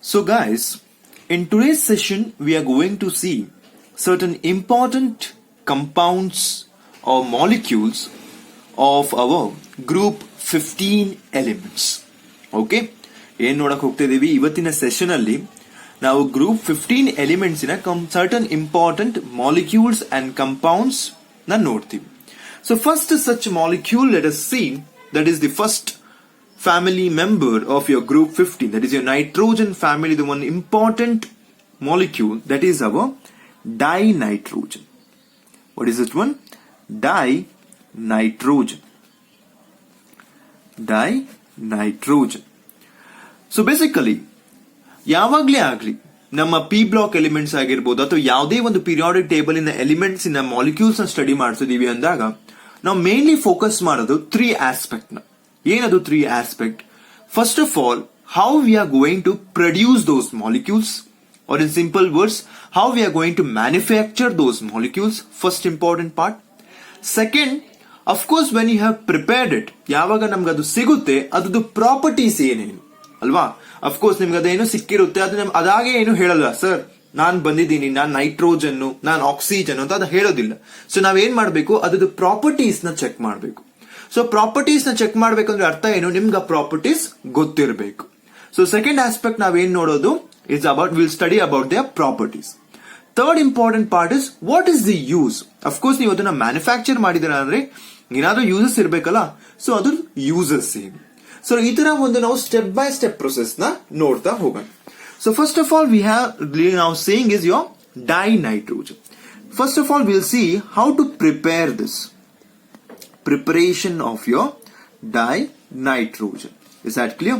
So guys, in today's session we are going to see certain important compounds or molecules of our group 15 elements. Okay? ಏನ್ ನೋಡಕ್ ಹೋಗ್ತಾ ಇದೀವಿ ಇವತ್ತಿನ session ಅಲ್ಲಿ ನಾವು ಗ್ರೂಪ್ 15 ಎಲಿಮೆಂಟ್ಸ್ ನ certain important molecules and compounds ನ ನೋಡ್ತೀವಿ. So first such molecule let us see that is the first family member of your group 15, that is your nitrogen family, the one important molecule, that is our dinitrogen. What is it one? Dinitrogen. So basically ಯಾವಾಗ್ಲೇ ಆಗ್ಲಿ ನಮ್ಮ P block elements ಆಗಿರ್ಬೋದು ಅಥವಾ ಯಾವುದೇ ಒಂದು periodic table ಇನ elements ಇನ molecules ನ study ಮಾಡ್ತಿದೀವಿ ಅಂದಾಗ ನಾವು ಮೇನ್ಲಿ ಫೋಕಸ್ ಮಾಡೋದು 3 ಆಸ್ಪೆಕ್ಟ್ ನ. ಏನದು 3 aspect? First of all, how we are going to produce those molecules, or in simple words, how we are going to manufacture those molecules, first important part. Second, of course, when you have prepared it, ಯಾವಾಗ ನಮ್ಗೆ ಅದು ಸಿಗುತ್ತೆ ಅದ್ರದ್ದು properties ಏನೇನು ಅಲ್ವಾ. Of course ನಿಮ್ಗೆ ಅದೇನು ಸಿಕ್ಕಿರುತ್ತೆ ಅದು ಅದಾಗೆ ಏನು ಹೇಳಲ್ಲ, ಸರ್ ನಾನ್ ಬಂದಿದ್ದೀನಿ, ನಾನ್ ನೈಟ್ರೋಜನ್, ನಾನ್ ಆಕ್ಸಿಜನ್ ಅಂತ ಅದು ಹೇಳೋದಿಲ್ಲ. ಸೊ ನಾವೇನ್ ಮಾಡ್ಬೇಕು, ಅದ್ರದ್ದು ಪ್ರಾಪರ್ಟೀಸ್ ನ ಚೆಕ್ ಮಾಡ್ಬೇಕು. ಸೊ ಪ್ರಾಪರ್ಟೀಸ್ ನ ಚೆಕ್ ಮಾಡ್ಬೇಕಂದ್ರೆ ಅರ್ಥ ಏನು, ನಿಮ್ಗೆ ಆ ಪ್ರಾಪರ್ಟೀಸ್ ಗೊತ್ತಿರಬೇಕು. ಸೊ ಸೆಕೆಂಡ್ ಆಸ್ಪೆಕ್ಟ್ ನಾವೇನ್ ನೋಡೋದು is about will study about there properties. Third important part is what is the use. Of course ನೀವು ಅದನ್ನ ಮ್ಯಾನುಫ್ಯಾಕ್ಚರ್ ಮಾಡಿದಿರ ಅಂದ್ರೆ ಏನಾದ್ರೂ ಯೂಸಸ್ ಇರ್ಬೇಕಲ್ಲ, ಸೊ ಅದು ಯೂಸಸ್ ಏನು. ಸೊ ಈ ತರ ಒಂದು ನಾವು ಸ್ಟೆಪ್ ಬೈ ಸ್ಟೆಪ್ ಪ್ರೊಸೆಸ್ ನ ನೋಡ್ತಾ ಹೋಗೋಣ. So first of all we have ನಾವು saying is your dinitrogen. First of all will see how to prepare this preparation of your dinitrogen. Is that clear?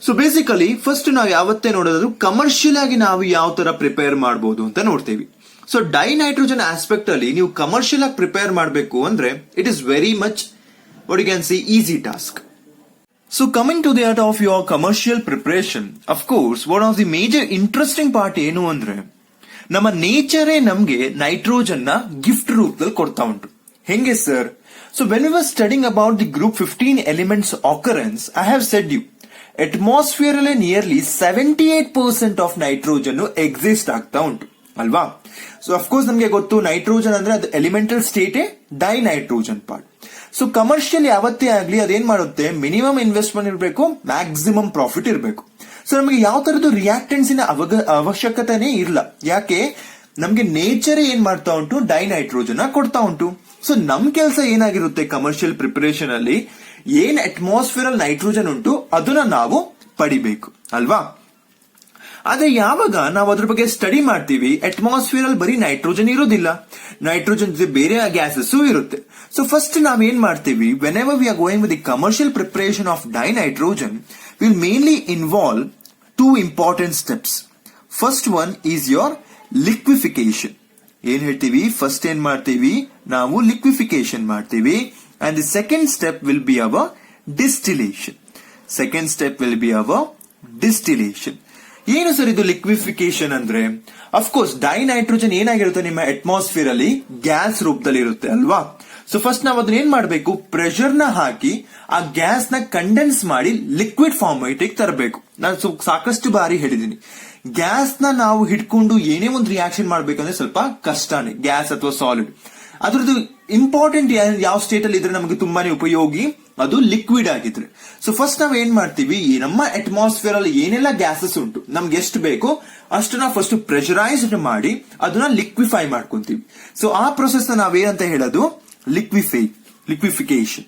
So basically first ನಾವು ಯಾವತ್ತೇ ನೋಡೋದು commercial ಆಗಿ ನಾವು ಯಾವ ತರ ಪ್ರಿಪೇರ್ ಮಾಡಬಹುದು ಅಂತ ನೋಡ್ತೀವಿ. ಸೊ ಡೈನೈಟ್ರೋಜನ್ ಆಸ್ಪೆಕ್ಟ್ ಅಲ್ಲಿ ನೀವು ಕಮರ್ಷಿಯಲ್ ಆಗಿ ಪ್ರಿಪೇರ್ ಮಾಡಬೇಕು ಅಂದ್ರೆ it is very much what you can see easy task. So coming to the art of your commercial preparation, of course one of the major interesting part ಏನು ಅಂದ್ರೆ ನಮ್ಮ ನೇಚರೇ ನಮ್ಗೆ nitrogen ನ ಗಿಫ್ಟ್ ರೂಪದಲ್ಲಿ ಕೊಡ್ತಾ ಉಂಟು. ಹೆಂಗೆ sir? So when we were studying about the group 15 elements occurrence, I have said you, atmosphere ಅಲ್ಲಿ nearly 78% of nitrogen exist ಆಗ್ತಾ ಉಂಟು ಅಲ್ವಾ. ಸೊ ಅಫ್ಕೋರ್ಸ್ ನಮ್ಗೆ ಗೊತ್ತು ನೈಟ್ರೋಜನ್ ಅಂದ್ರೆ ಅದು elemental state dinitrogen part. So commercial ಯಾವತ್ತೇ ಆಗ್ಲಿ ಅದೇನ್ ಮಾಡುತ್ತೆ, ಮಿನಿಮಮ್ ಇನ್ವೆಸ್ಟ್ಮೆಂಟ್ ಇರಬೇಕು, ಮ್ಯಾಕ್ಸಿಮಮ್ ಪ್ರಾಫಿಟ್ ಇರಬೇಕು. ಸೊ ನಮಗೆ ಯಾವ ತರದ್ದು ರಿಯಾಕ್ಟೆಂಟ್ಸ್ ಅವಶ್ಯಕತೆನೇ ಇಲ್ಲ. ಯಾಕೆ? ನಮ್ಗೆ ನೇಚರ್ ಏನ್ ಮಾಡ್ತಾ ಉಂಟು, ಡೈನೈಟ್ರೋಜನ್ ಕೊಡ್ತಾ ಉಂಟು. ಸೊ ನಮ್ ಕೆಲಸ ಏನಾಗಿರುತ್ತೆ ಕಮರ್ಷಿಯಲ್ ಪ್ರಿಪರೇಷನ್ ಅಲ್ಲಿ, ಏನ್ ಅಟ್ಮಾಸ್ಫಿಯರ್ ಅಲ್ಲಿ ನೈಟ್ರೋಜನ್ ಉಂಟು ಅದನ್ನ ನಾವು ಪಡಿಬೇಕು ಅಲ್ವಾ. ಆದ್ರೆ ಯಾವಾಗ ನಾವು ಅದ್ರ ಬಗ್ಗೆ ಸ್ಟಡಿ ಮಾಡ್ತೀವಿ, ಅಟ್ಮಾಸ್ಫಿಯರ್ ಅಲ್ಲಿ ಬರೀ ನೈಟ್ರೋಜನ್ ಇರೋದಿಲ್ಲ, ನೈಟ್ರೋಜನ್ ಜೊತೆ ಬೇರೆ ಗ್ಯಾಸಸ್ ಇರುತ್ತೆ. ಸೊ ಫಸ್ಟ್ ನಾವ್ ಏನ್ ಮಾಡ್ತೀವಿ, whenever we are going with the commercial preparation of dinitrogen will mainly involve 2 important steps. First one is your liquefaction. ಏನ್ ಹೇಳ್ತೀವಿ, ಫಸ್ಟ್ ಏನ್ ಮಾಡ್ತೀವಿ ನಾವು ಲಿಕ್ವಿಫಿಕೇಶನ್ ಮಾಡ್ತೀವಿ. And the second step will be our distillation. ಏನು ಸರ್ ಇದು liquefaction ಅಂದ್ರೆ? ಅಫ್ಕೋರ್ಸ್ ಡೈನೈಟ್ರೋಜನ್ ಏನಾಗಿರುತ್ತೆ ನಿಮ್ಮ ಅಟ್ಮಾಸ್ಫಿಯರ್ ಅಲ್ಲಿ ಗ್ಯಾಸ್ ರೂಪದಲ್ಲಿ ಇರುತ್ತೆ ಅಲ್ವಾ. ಸೊ ಫಸ್ಟ್ ನಾವು ಅದನ್ನ ಏನ್ ಮಾಡ್ಬೇಕು, ಪ್ರೆಷರ್ ನ ಹಾಕಿ ಆ ಗ್ಯಾಸ್ ನ ಕಂಡೆನ್ಸ್ ಮಾಡಿ ಲಿಕ್ವಿಡ್ ಫಾರ್ಮೇಟಿಗೆ ತರಬೇಕು. ನಾನು ಸಾಕಷ್ಟು ಬಾರಿ ಹೇಳಿದೀನಿ, ಗ್ಯಾಸ್ ನ ನಾವು ಹಿಡ್ಕೊಂಡು ಏನೇ ಒಂದು ರಿಯಾಕ್ಷನ್ ಮಾಡ್ಬೇಕಂದ್ರೆ ಸ್ವಲ್ಪ ಕಷ್ಟನೇ, ಗ್ಯಾಸ್ ಅಥವಾ ಸಾಲಿಡ್. ಅದ್ರದ್ದು ಇಂಪಾರ್ಟೆಂಟ್ ಯಾವ ಸ್ಟೇಟ್ ಅಲ್ಲಿ ಇದ್ರೆ ನಮಗೆ ತುಂಬಾನೇ ಉಪಯೋಗಿ, ಅದು ಲಿಕ್ವಿಡ್ ಆಗಿದ್ರೆ. ಸೊ ಫಸ್ಟ್ ನಾವ್ ಏನ್ ಮಾಡ್ತೀವಿ, ನಮ್ಮ ಅಟ್ಮಾಸ್ಫಿಯರ್ ಅಲ್ಲಿ ಏನೆಲ್ಲ ಗ್ಯಾಸಸ್ ಉಂಟು ನಮ್ಗೆ ಎಷ್ಟು ಬೇಕು ಅಷ್ಟನ್ನ ಫಸ್ಟ್ ಪ್ರೆಷರೈಸ್ಡ್ ಮಾಡಿ ಅದನ್ನ ಲಿಕ್ವಿಫೈ ಮಾಡ್ಕೊಂತೀವಿ. ಸೊ ಆ ಪ್ರೊಸೆಸ್ ನಾವೇನಂತ ಹೇಳೋದು, ಲಿಕ್ವಿಫಿಕೇಶನ್.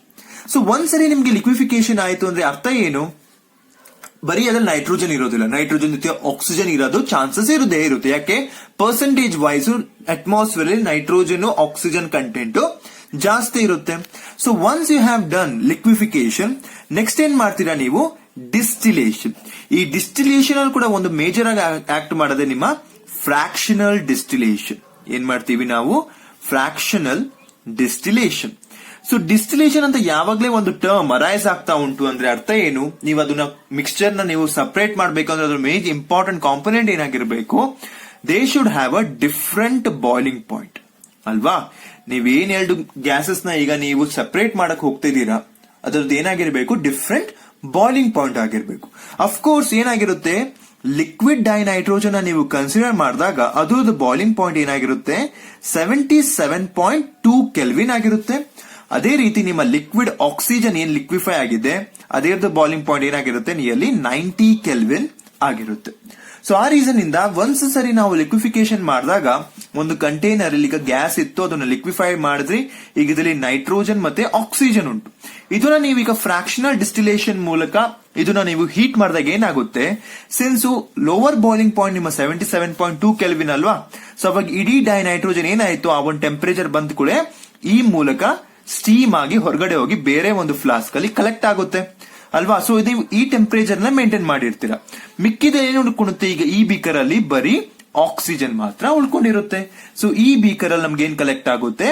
ಸೊ ಒಂದ್ಸರಿ ನಿಮ್ಗೆ ಲಿಕ್ವಿಫಿಕೇಶನ್ ಆಯ್ತು ಅಂದ್ರೆ ಅರ್ಥ ಏನು, ಬರೀ ಅದ್ರಲ್ಲಿ ನೈಟ್ರೋಜನ್ ಇರೋದಿಲ್ಲ, ನೈಟ್ರೋಜನ್ ಜೊತೆ ಆಕ್ಸಿಜನ್ ಇರೋದು ಚಾನ್ಸಸ್ ಇರುತ್ತೆ. ಯಾಕೆ? ಪರ್ಸೆಂಟೇಜ್ ವೈಸ್ ಅಟ್ಮಾಸ್ಫಿಯರ್ ಅಲ್ಲಿ ನೈಟ್ರೋಜನ್ ಆಕ್ಸಿಜನ್ ಕಂಟೆಂಟ್ ಜಾಸ್ತಿ ಇರುತ್ತೆ. So once you have done liquefaction, next ಏನ್ ಮಾಡ್ತೀರಾ ನೀವು, ಡಿಸ್ಟಿಲೇಷನ್. ಈ ಡಿಸ್ಟಿಲೇಷನ್ ಅಲ್ಲಿ ಕೂಡ ಒಂದು ಮೇಜರ್ ಆಗಿ ಆಕ್ಟ್ ಮಾಡೋದೇ ನಿಮ್ಮ ಫ್ರಾಕ್ಷನಲ್ ಡಿಸ್ಟಿಲೇಷನ್. ಏನ್ ಮಾಡ್ತೀವಿ ನಾವು, ಫ್ರಾಕ್ಷನಲ್ ಡಿಸ್ಟಿಲೇಷನ್. ಸೊ ಡಿಸ್ಟಿಲೇಷನ್ ಅಂತ ಯಾವಾಗ್ಲೇ ಒಂದು ಟರ್ಮ್ ಅರೈಸ್ ಆಗ್ತಾ ಉಂಟು ಅಂದ್ರೆ ಅರ್ಥ ಏನು, ನೀವು ಅದನ್ನ ಮಿಕ್ಸ್ಚರ್ ನ ನೀವು ಸಪರೇಟ್ ಮಾಡ್ಬೇಕಂದ್ರೆ ಅದ್ರ ಮೇಜ್ ಇಂಪಾರ್ಟೆಂಟ್ ಕಾಂಪೊನೆಂಟ್ ಏನಾಗಿರ್ಬೇಕು, they should have a different boiling point ಅಲ್ವಾ. ನೀವೇನ್ 2 ಗ್ಯಾಸಸ್ ನ ಈಗ ನೀವು ಸಪರೇಟ್ ಮಾಡಕ್ ಹೋಗ್ತಿದ್ದೀರಾ, ಅದ್ರದ್ದು ಏನಾಗಿರ್ಬೇಕು, ಡಿಫ್ರೆಂಟ್ ಬಾಯ್ಲಿಂಗ್ ಪಾಯಿಂಟ್ ಆಗಿರ್ಬೇಕು. ಅಫ್ಕೋರ್ಸ್ ಏನಾಗಿರುತ್ತೆ, ಲಿಕ್ವಿಡ್ ಡೈನೈಟ್ರೋಜನ್ ನೀವು ಕನ್ಸಿಡರ್ ಮಾಡಿದಾಗ ಅದರದ್ದು ಬಾಯ್ಲಿಂಗ್ ಪಾಯಿಂಟ್ ಏನಾಗಿರುತ್ತೆ 77.2 ಕೆಲ್ವಿನ್ ಆಗಿರುತ್ತೆ. ಅದೇ ರೀತಿ ನಿಮ್ಮ ಲಿಕ್ವಿಡ್ ಆಕ್ಸಿಜನ್ ಏನ್ ಲಿಕ್ವಿಫೈ ಆಗಿದೆ ಅದರದ್ದು ಬಾಯ್ಲಿಂಗ್ ಪಾಯಿಂಟ್ ಏನಾಗಿರುತ್ತೆ ನಿಯರ್ಲಿ 90 ಕೆಲ್ವಿನ್ ಆಗಿರುತ್ತೆ. ಸೊ ಆ ರೀಸನ್ ಇಂದ ಒಂದ್ಸ ಸರಿ ನಾವು ಲಿಕ್ವಿಫಿಕೇಶನ್ ಮಾಡಿದಾಗ ಒಂದು ಕಂಟೈನರ್ ಅಲ್ಲಿ ಈಗ ಗ್ಯಾಸ್ ಇತ್ತು ಅದನ್ನ ಲಿಕ್ವಿಫೈ ಮಾಡಿದ್ರಿ, ಈಗ ಇದರಲ್ಲಿ ನೈಟ್ರೋಜನ್ ಮತ್ತೆ ಆಕ್ಸಿಜನ್ ಉಂಟು. ಇದನ್ನ ನೀವೀಗ ಫ್ರಾಕ್ಷನಲ್ ಡಿಸ್ಟಿಲೇಷನ್ ಮೂಲಕ ಇದನ್ನ ನೀವು ಹೀಟ್ ಮಾಡಿದಾಗ ಏನಾಗುತ್ತೆ, ಸಿನ್ಸ್ ಲೋವರ್ ಬಾಯ್ಲಿಂಗ್ ಪಾಯಿಂಟ್ ನಿಮ್ಮ 77.2 ಕೆಲ್ವಿನ್ ಅಲ್ವಾ, ಸೊ ಅವಾಗ ಇಡೀ ಡೈನೈಟ್ರೋಜನ್ ಏನಾಯ್ತು ಆ ಒಂದು ಟೆಂಪರೇಚರ್ ಬಂದ ಕೂಡ ಈ ಮೂಲಕ ಸ್ಟೀಮ್ ಆಗಿ ಹೊರಗಡೆ ಹೋಗಿ ಬೇರೆ ಒಂದು ಫ್ಲಾಸ್ಕ್ ಅಲ್ಲಿ ಕಲೆಕ್ಟ್ ಆಗುತ್ತೆ ಅಲ್ವಾ. ಸೊ ನೀವು ಈ ಟೆಂಪರೇಚರ್ ನ ಮೇಂಟೈನ್ ಮಾಡಿರ್ತೀರಾ. ಮಿಕ್ಕಿದ ಏನು ಉಳ್ಕೊಳ್ಳುತ್ತೆ, ಈಗ ಈ ಬೀಕರ್ ಅಲ್ಲಿ ಬರೀ ಆಕ್ಸಿಜನ್ ಮಾತ್ರ ಉಳ್ಕೊಂಡಿರುತ್ತೆ. ಸೊ ಈ ಬೀಕರ್ ಅಲ್ಲಿ ನಮ್ಗೆ ಏನ್ ಕಲೆಕ್ಟ್ ಆಗುತ್ತೆ,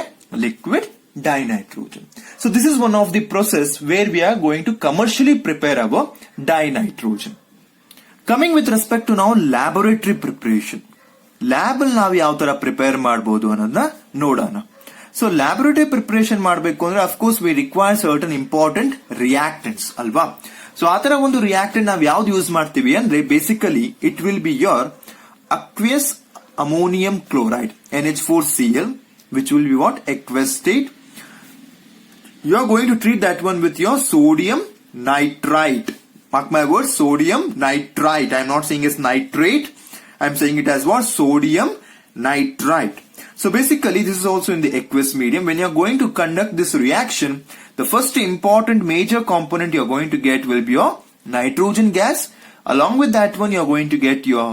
liquid dinitроgen. So this is one of the process where we are going to commercially prepare our dinitроgen. Coming with respect to now laboratory preparation. Lab ಅಲ್ಲಿ ನಾವು ಯಾವ ತರ ಪ್ರಿಪೇರ್ ಮಾಡಬಹುದು ಅನ್ನೋದನ್ನ ನೋಡೋಣ. ಸೊ ಲ್ಯಾಬೊರೇಟರಿ ಪ್ರಿಪರೇಷನ್ ಮಾಡಬೇಕು ಅಂದ್ರೆ of course we require certain important reactants ಅಲ್ವಾ. ಸೊ ಆತರ ಒಂದು ರಿಯಾಕ್ಟೆಂಟ್ ನಾವು ಯಾವ್ದು ಯೂಸ್ ಮಾಡ್ತೀವಿ ಅಂದ್ರೆ basically it will be your aqueous ammonium chloride NH4Cl, which will be what, aqueous state. You are going to treat that one with your sodium nitrite. Mark my words, sodium nitrite. I am not saying it's nitrate. I am saying it as what, sodium nitrite. So basically this is also in the aqueous medium. When you are going to conduct this reaction, the first important major component you are going to get will be your nitrogen gas. Along with that one you are going to get your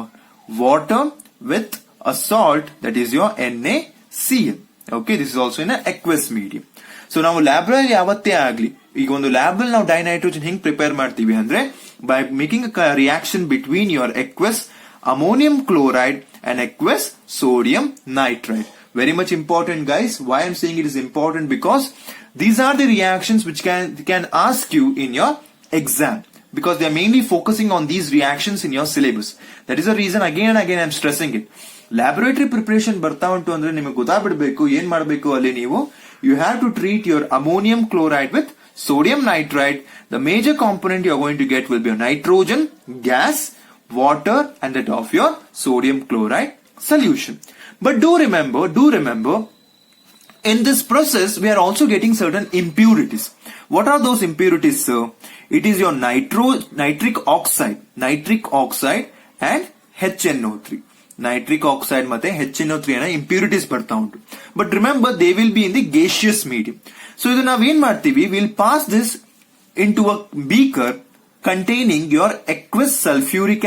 water with a salt, that is your NaCl. Okay, this is also in an aqueous medium. So ನಾವು lab ಅಲ್ಲಿ ಯಾವತ್ತೇ ಆಗ್ಲಿ, ಈಗ ಒಂದು lab ಅಲ್ಲಿ ನಾವು dinitrogen ಹೆಂಗ್ prepare ಮಾಡ್ತೀವಿ ಅಂದ್ರೆ by making a reaction between your aqueous ammonium chloride and aqueous sodium nitrite. Very much important, guys. Why I'm saying it is important, because these are the reactions which can ask you in your exam, because they are mainly focusing on these reactions in your syllabus. That is the reason again and again I'm stressing it. Laboratory preparation ಬರ್ತಾ ಉಂಟು ಅಂದ್ರೆ ನಿಮಗೆ ಗೊತ್ತಾಗ್ಬಿಡ್ಬೇಕು ಏನ್ ಮಾಡಬೇಕು ಅಲ್ಲಿ ನೀವು. You have to treat your ammonium chloride with sodium nitrite. The major component you are going to get will be a nitrogen gas, water, and that of your sodium chloride solution. But do remember, in this process we are also getting certain impurities. What are those impurities, sir? It is your nitric oxide and HNO3. Nitric oxide ಮತ್ತೆ HNO3 ಅನ್ನ impurities ಬರ್ತಾ ಉಂಟು. But remember they will be in the gaseous medium. So ಇದು ನಾವೇನ್ ಮಾಡ್ತೀವಿ, will pass this into a beaker containing your aqueous sulfuric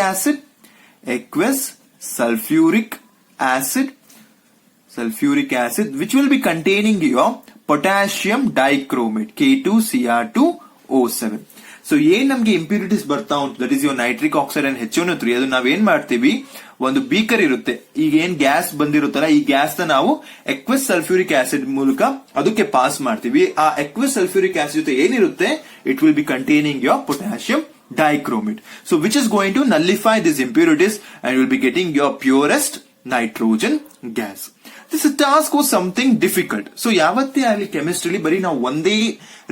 acid, which will be containing your potassium dichromate K2Cr2O7. So ಏನ್ ನಮ್ಗೆ impurities ಬರ್ತಾ ಉಂಟು, that is your nitric oxide and HNO3, ಅದು ನಾವೇನ್ ಮಾಡ್ತೀವಿ, ಒಂದು ಬೀಕರ್ ಇರುತ್ತೆ, ಈಗ ಏನ್ ಗ್ಯಾಸ್ ಬಂದಿರುತ್ತಲ್ಲ ಈ ಗ್ಯಾಸ್ ನ ನಾವು aqueous sulfuric acid ಮೂಲಕ ಅದಕ್ಕೆ ಪಾಸ್ ಮಾಡ್ತೀವಿ. ಆ aqueous sulfuric acid ಜೊತೆ ಏನಿರುತ್ತೆ, it will be containing your potassium dichromate, so which is going to nullify these impurities and you will be getting your purest nitrogen gas. This task was something difficult. So ಯಾವತ್ತೇ ಆಗಲಿ ಕೆಮಿಸ್ಟ್ರಿಲಿ ಬರೀ ನಾವು ಒಂದೇ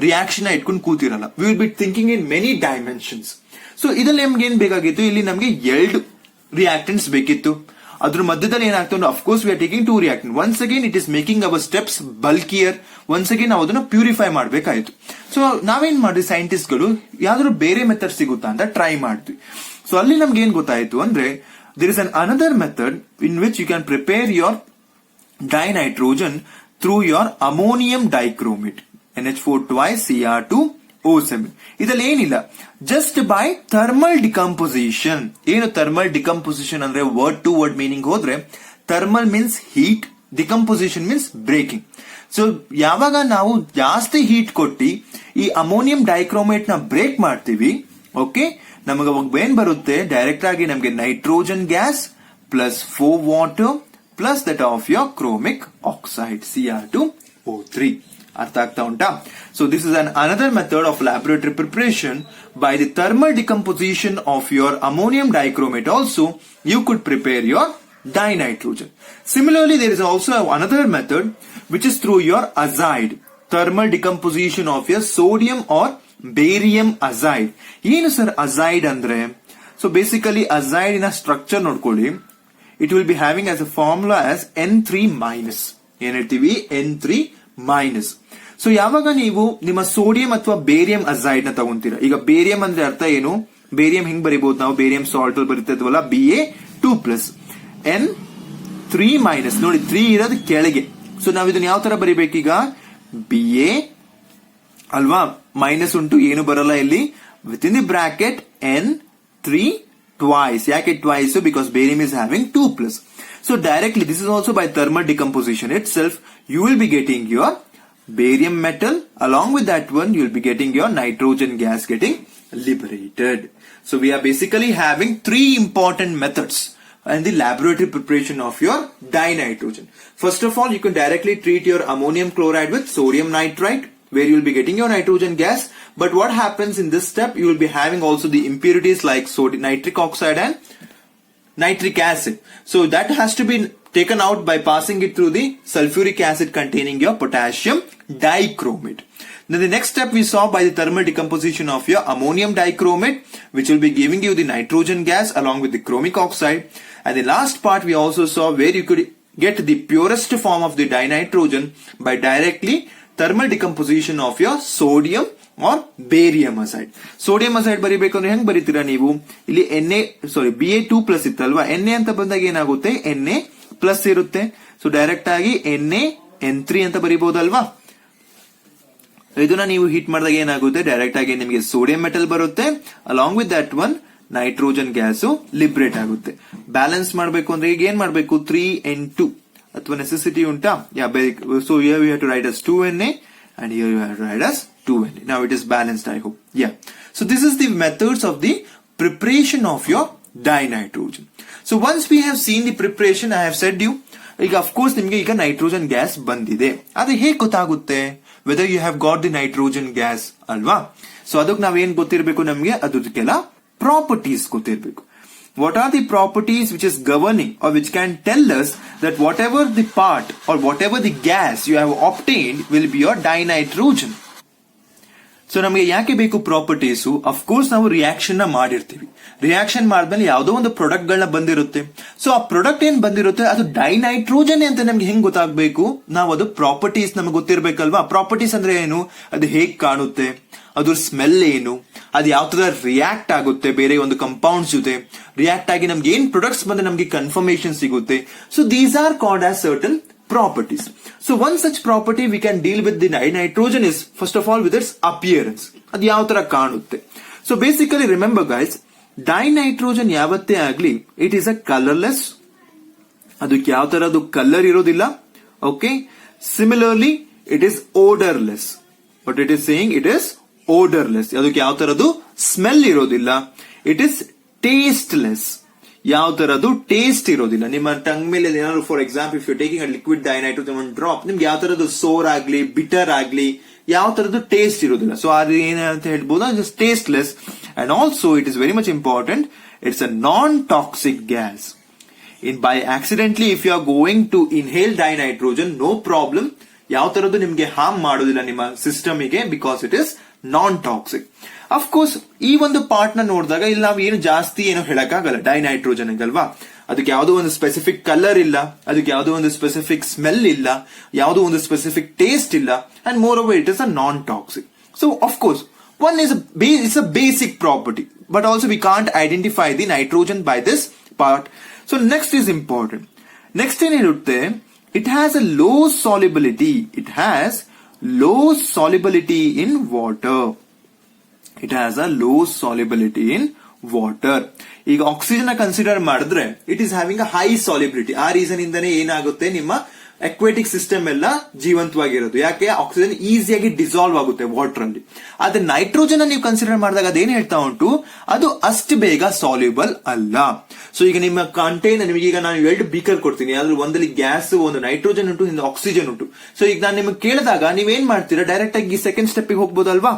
reaction ಇಟ್ಕೊಂಡು ಕೂತಿರಲ್ಲ, we will be thinking in many dimensions. So ಇದ್ರಲ್ಲಿ ನಮ್ಗೆ ಏನ್ ಬೇಕಾಗಿತ್ತು, ಇಲ್ಲಿ ನಮ್ಗೆ 2 ರಿಯಾಕ್ಟೆಂಟ್ಸ್ ಬೇಕಿತ್ತು. ಅದ್ರ ಮಧ್ಯದಲ್ಲಿ ಏನಾಗ್ತದೆ, of course we are taking 2 reactant. Once again it is making hour steps bulkier. Once again ನಾವು ಅದನ್ನ ಪ್ಯೂರಿಫೈ ಮಾಡ್ಬೇಕಾಯ್ತು. ಸೊ ನಾವೇನ್ ಮಾಡಿದ್ವಿ, ಸೈಂಟಿಸ್ಟ್ ಗಳು ಯಾವ್ದಾದ್ರು ಬೇರೆ ಮೆಥಡ್ ಸಿಗುತ್ತಾ ಅಂತ ಟ್ರೈ ಮಾಡಿದ್ವಿ. ಸೊ ಅಲ್ಲಿ ನಮ್ಗೆ ಏನ್ ಗೊತ್ತಾಯ್ತು ಅಂದ್ರೆ, there is another method in which you can prepare your dinitrogen through your ammonium dichromate NH4Cr2O7. ಇದರಲ್ಲಿ ಏನಿಲ್ಲ, ಜಸ್ಟ್ ಬೈ ಥರ್ಮಲ್ ಡಿಕಂಪೋಸಿಷನ್. ಏನು ಥರ್ಮಲ್ ಡಿಕಂಪೋಸಿಷನ್ ಅಂದ್ರೆ ವರ್ಡ್ ಟು ವರ್ಡ್ ಮೀನಿಂಗ್ ಹೋದ್ರೆ, thermal means heat, decomposition means breaking. So ಯಾವಾಗ ನಾವು ಜಾಸ್ತಿ heat ಕೊಟ್ಟಿ ಈ ಅಮೋನಿಯಂ ಡೈಕ್ರೋಮೇಟ್ ನ ಬ್ರೇಕ್ ಮಾಡ್ತೀವಿ, ಓಕೆ, ನಮಗೆ ಏನ್ ಬರುತ್ತೆ, ಡೈರೆಕ್ಟ್ ಆಗಿ ನಮಗೆ nitrogen gas plus 4 water plus that of your ಕ್ರೋಮಿಕ್ oxide Cr2O3. ಅರ್ಥ ಆಗ್ತಾ ಉಂಟಾ? So this is another method of laboratory preparation. By the thermal decomposition of your ammonium dichromate also you could prepare your dinitrogen. Similarly, there is also another method which is through your azide, thermal decomposition of your sodium or barium azide. ಏನು sir ಅಜೈಡ್ ಅಂದ್ರೆ, so basically ಅಜೈಡ್ ಇನ structure ನೋಡ್ಕೊಳ್ಳಿ, it will be having as a formula as N3 minus. ಏನ್ ಹೇಳ್ತೀವಿ? N3 minus. So ಯಾವಾಗ ನೀವು ನಿಮ್ಮ sodium ಅಥವಾ ಬೇರಿಯಂ ಅಜೈಡ್ ನ ತಗೊಂತೀರಾ, ಈಗ ಬೇರಿಯಂ ಅಂದ್ರೆ ಅರ್ಥ ಏನು? ಬೇರಿಯಂ ಹೆಂಗ್ ಬರೀಬಹುದು ನಾವು? ಬೇರಿಯಂ ಸಾಲ್ಟ್ ಬರೀತದ್ವಲ್ಲ, Ba2+, N3 ಮೈನಸ್. ನೋಡಿ 3 ಇರೋದು ಕೆಳಗೆ. ಸೊ ನಾವ್ ಇದನ್ನ ಯಾವ ತರ ಬರೀಬೇಕೀಗ? Ba ಅಲ್ವಾ, ಮೈನಸ್ ಉಂಟು, ಏನು ಬರಲ್ಲ ಇಲ್ಲಿ, with in the bracket N3 twice. ಯಾಕೆ twice? Because barium is having 2+. So directly this is also by thermal decomposition itself you will be getting your barium metal, along with that one you will be getting your nitrogen gas getting liberated. So we are basically having 3 important methods in the laboratory preparation of your dinitrogen. First of all, you can directly treat your ammonium chloride with sodium nitrite, where you will be getting your nitrogen gas. But what happens in this step, you will be having also the impurities like nitric oxide and nitric acid. So that has to be taken out by passing it through the sulfuric acid containing your potassium dichromate. Then the next step we saw by the thermal decomposition of your ammonium dichromate, which will be giving you the nitrogen gas along with the chromic oxide. And the last part we also saw where you could get the purest form of the dinitrogen by directly thermal decomposition of your sodium or barium acide. Sodium acide ಬರಿಬೇಕು ಅಂದ್ರೆ ಹೆಂಗ್ ಬರೀತೀರಾ ನೀವು? ಇಲ್ಲಿ Ba2+ ಇತ್ತಲ್ವಾ, Na ಅಂತ ಬಂದಾಗ ಏನಾಗುತ್ತೆ? Na+ ಇರುತ್ತೆ. So direct ಆಗಿ N3 ಅಂತ ಬರೀಬಹುದಲ್ವಾ? ಇದನ್ನ ನೀವು ಹೀಟ್ ಮಾಡಿದಾಗ ಏನಾಗುತ್ತೆ? ಡೈರೆಕ್ಟ್ ಆಗಿ ನಿಮಗೆ ಸೋಡಿಯಂ ಮೆಟಲ್ ಬರುತ್ತೆ, along with that one nitrogen gas liberate ಆಗುತ್ತೆ. ಬ್ಯಾಲೆನ್ಸ್ ಮಾಡಬೇಕು ಅಂದ್ರೆ ಈಗ ಏನ್ ಮಾಡಬೇಕು? 3N2 ಅಥವಾ ನೆಸೆಸಿಟಿ ಉಂಟಾ? So here we have to write as 2Na and here you have to write as 2Na. Now it is balanced, I hope. Yeah. So this is the methods of the preparation of your dinitrogen. So once we have seen the preparation, I have said you, ಈಗ of course ನಿಮಗೆ ಈಗ nitrogen gas ಬಂದಿದೆ. ಅದು ಹೇಗೆ ಗೊತ್ತಾಗುತ್ತೆ? Whether you have got the nitrogen gas ಅಲ್ವಾ? So ಅದಕ್ಕೆ ನಾವೇನ್ ಗೊತ್ತಿರಬೇಕು? ನಮಗೆ ಅದಕ್ಕೆಲ್ಲ ಪ್ರಾಪರ್ಟೀಸ್ ಗೊತ್ತಿರಬೇಕು. What are the properties which is governing or which can tell us that whatever the part or whatever the gas you have obtained will be your dinitrogen? So ನಮಗೆ ಯಾಕೆ ಬೇಕು ಪ್ರಾಪರ್ಟೀಸ್? ಅಫ್ಕೋರ್ಸ್ ನಾವು reaction ನ ಮಾಡಿರ್ತೀವಿ. Reaction ಮಾಡಿದ್ಮೇಲೆ ಯಾವುದೋ ಒಂದು product ಗಳನ್ನ ಬಂದಿರುತ್ತೆ. ಸೊ ಆ ಪ್ರಾಡಕ್ಟ್ ಏನ್ ಬಂದಿರುತ್ತೆ ಅದು ಡೈನೈಟ್ರೋಜನ್ ಅಂತ ನಮ್ಗೆ ಹೆಂಗ್ ಗೊತ್ತಾಗಬೇಕು? ನಾವು ಅದು ಪ್ರಾಪರ್ಟೀಸ್ ನಮಗೆ ಗೊತ್ತಿರ್ಬೇಕಲ್ವಾ? ಪ್ರಾಪರ್ಟೀಸ್ ಅಂದ್ರೆ ಏನು? ಅದು ಹೇಗ್ ಕಾಣುತ್ತೆ, ಅದ್ರ ಸ್ಮೆಲ್ ಏನು, ಅದು ಯಾವ ತರ ರಿಯಾಕ್ಟ್ ಆಗುತ್ತೆ ಬೇರೆ ಒಂದು ಕಂಪೌಂಡ್ಸ್ ಜೊತೆ, ರಿಯಾಕ್ಟ್ ಆಗಿ ನಮ್ಗೆ ಏನ್ ಪ್ರೊಡಕ್ಟ್ಸ್ ಬಂದ್ರೆ ನಮ್ಗೆ ಕನ್ಫರ್ಮೇಶನ್ ಸಿಗುತ್ತೆ. So these are called as certain properties. So one such property we can deal with the nitrogen is first of all with its appearance. ಅದು ಯಾವ ತರ ಕಾಣುತ್ತೆ. So basically remember guys, dinitrogen ಯಾವತ್ತೇ ಆಗ್ಲಿ it is a colorless. ಅದಕ್ಕೆ ಯಾವ ತರದ್ದು colour ಇರೋದಿಲ್ಲ. Okay. Similarly it is odorless. What it is saying, it is odorless. ಅದಕ್ಕೆ ಯಾವ ತರದ್ದು ಸ್ಮೆಲ್ ಇರೋದಿಲ್ಲ. It is tasteless. ಯಾವ ತರದ್ದು ಟೇಸ್ಟ್ ಇರೋದಿಲ್ಲ. ನಿಮ್ಮ ಟಂಗ್ ಮೇಲೆ ಏನಾದ್ರು for example if you taking a liquid dinitrogen ಒಂದು ಡ್ರಾಪ್, ನಿಮ್ಗೆ ಯಾವ ತರದ್ದು ಸೋರ್ ಆಗ್ಲಿ ಬಿಟರ್ ಆಗ್ಲಿ ಯಾವ ತರದ್ದು ಟೇಸ್ಟ್ ಇರೋದಿಲ್ಲ. ಸೊ ಅದು ಏನಂತ ಹೇಳ್ಬೋದು, just tasteless. And also it is very much important, it's a non toxic gas. by accidentally if you are going to inhale dinitrogen, no problem, ಯಾವ ತರದ್ದು ನಿಮ್ಗೆ ಹಾರ್ಮ್ ಮಾಡೋದಿಲ್ಲ ನಿಮ್ಮ ಸಿಸ್ಟಮಿಗೆ, because it is non toxic. Of course ಈ ಒಂದು part ನ ನೋಡಿದಾಗ ಇಲ್ಲಿ ನಾವು ಏನು ಜಾಸ್ತಿ ಏನು ಹೇಳಕ್ಕಾಗಲ್ಲ ಡೈನೈಟ್ರೋಜನ್ ಅಲ್ವಾ. ಅದಕ್ಕೆ ಯಾವುದೋ ಒಂದು ಸ್ಪೆಸಿಫಿಕ್ ಕಲರ್ ಇಲ್ಲ, ಅದಕ್ಕೆ ಯಾವುದೋ ಒಂದು ಸ್ಪೆಸಿಫಿಕ್ ಸ್ಮೆಲ್ ಇಲ್ಲ, ಯಾವುದೋ ಒಂದು ಸ್ಪೆಸಿಫಿಕ್ ಟೇಸ್ಟ್ ಇಲ್ಲ, and more over it is a non toxic. So of course one is a basic property, but also we can't identify the nitrogen by this part. So next is important. Next ಏನಿರುತ್ತೆ, it has a low solubility. It has low solubility in water. It has a low solubility in water. ಈಗ oxygen consider ಮಾಡಿದ್ರೆ it is having a high solubility. ಆ reason ಇಂದಾನೆ ಏನಾಗುತ್ತೆ, ನಿಮ್ಮ aquatic system ಎಲ್ಲ ಜೀವಂತವಾಗಿರೋದು. ಯಾಕೆ? Oxygen ಈಸಿಯಾಗಿ ಡಿಸಾಲ್ವ್ ಆಗುತ್ತೆ ವಾಟರ್ ಅಲ್ಲಿ. ಆದ್ರೆ ನೈಟ್ರೋಜನ್ ನೀವು ಕನ್ಸಿಡರ್ ಮಾಡಿದಾಗ ಅದೇನ್ ಹೇಳ್ತಾ ಉಂಟು, ಅದು ಅಷ್ಟು ಬೇಗ ಸಾಲ್ಯೂಬಲ್ ಅಲ್ಲ. ಸೊ ಈಗ ನಿಮ್ಮ ಕಂಟೈನರ್, ನಿಮಗೆ ಈಗ ನಾನು 2 ಬೀಕರ್ ಕೊಡ್ತೀನಿ, ಅದ್ರ ಒಂದಲ್ಲಿ ಗ್ಯಾಸ್, ಒಂದು ನೈಟ್ರೋಜನ್ ಉಂಟು, ಒಂದು ಆಕ್ಸಿಜನ್ ಉಂಟು. ಸೊ ಈಗ ನಾನು ನಿಮಗೆ ಕೇಳಿದಾಗ ನೀವೇನ್ ಮಾಡ್ತೀರಾ, ಡೈರೆಕ್ಟ್ ಆಗಿ ಸೆಕೆಂಡ್ ಸ್ಟೆಪ್ ಹೋಗ್ಬೋದಲ್ವಾ?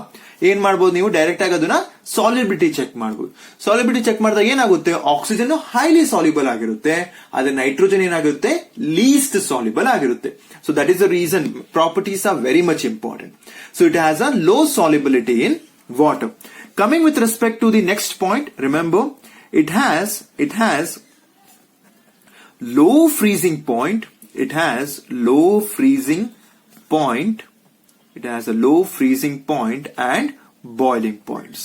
ಏನ್ ಮಾಡ್ಬೋದು, ನೀವು ಡೈರೆಕ್ಟ್ ಆಗಿ ಅದನ್ನ ಸಾಲಿಬಿಲಿಟಿ ಚೆಕ್ ಮಾಡಬಹುದು. ಸಾಲಿಬಿಲಿಟಿ ಚೆಕ್ ಮಾಡಿದಾಗ ಏನಾಗುತ್ತೆ, ಆಕ್ಸಿಜನ್ ಹೈಲಿ ಸಾಲ್ಯುಬಲ್ ಆಗಿರುತ್ತೆ, ಆದ್ರೆ ನೈಟ್ರೋಜನ್ ಏನಾಗುತ್ತೆ, ಲೀಸ್ಟ್ ಸಾಲ್ಯುಬಲ್ ಆಗಿರುತ್ತೆ. So that is the reason properties are very much important. So it has a low solubility in water. Coming with respect to the next point, remember it has low freezing point. It has low freezing point. It has a low freezing point and boiling points.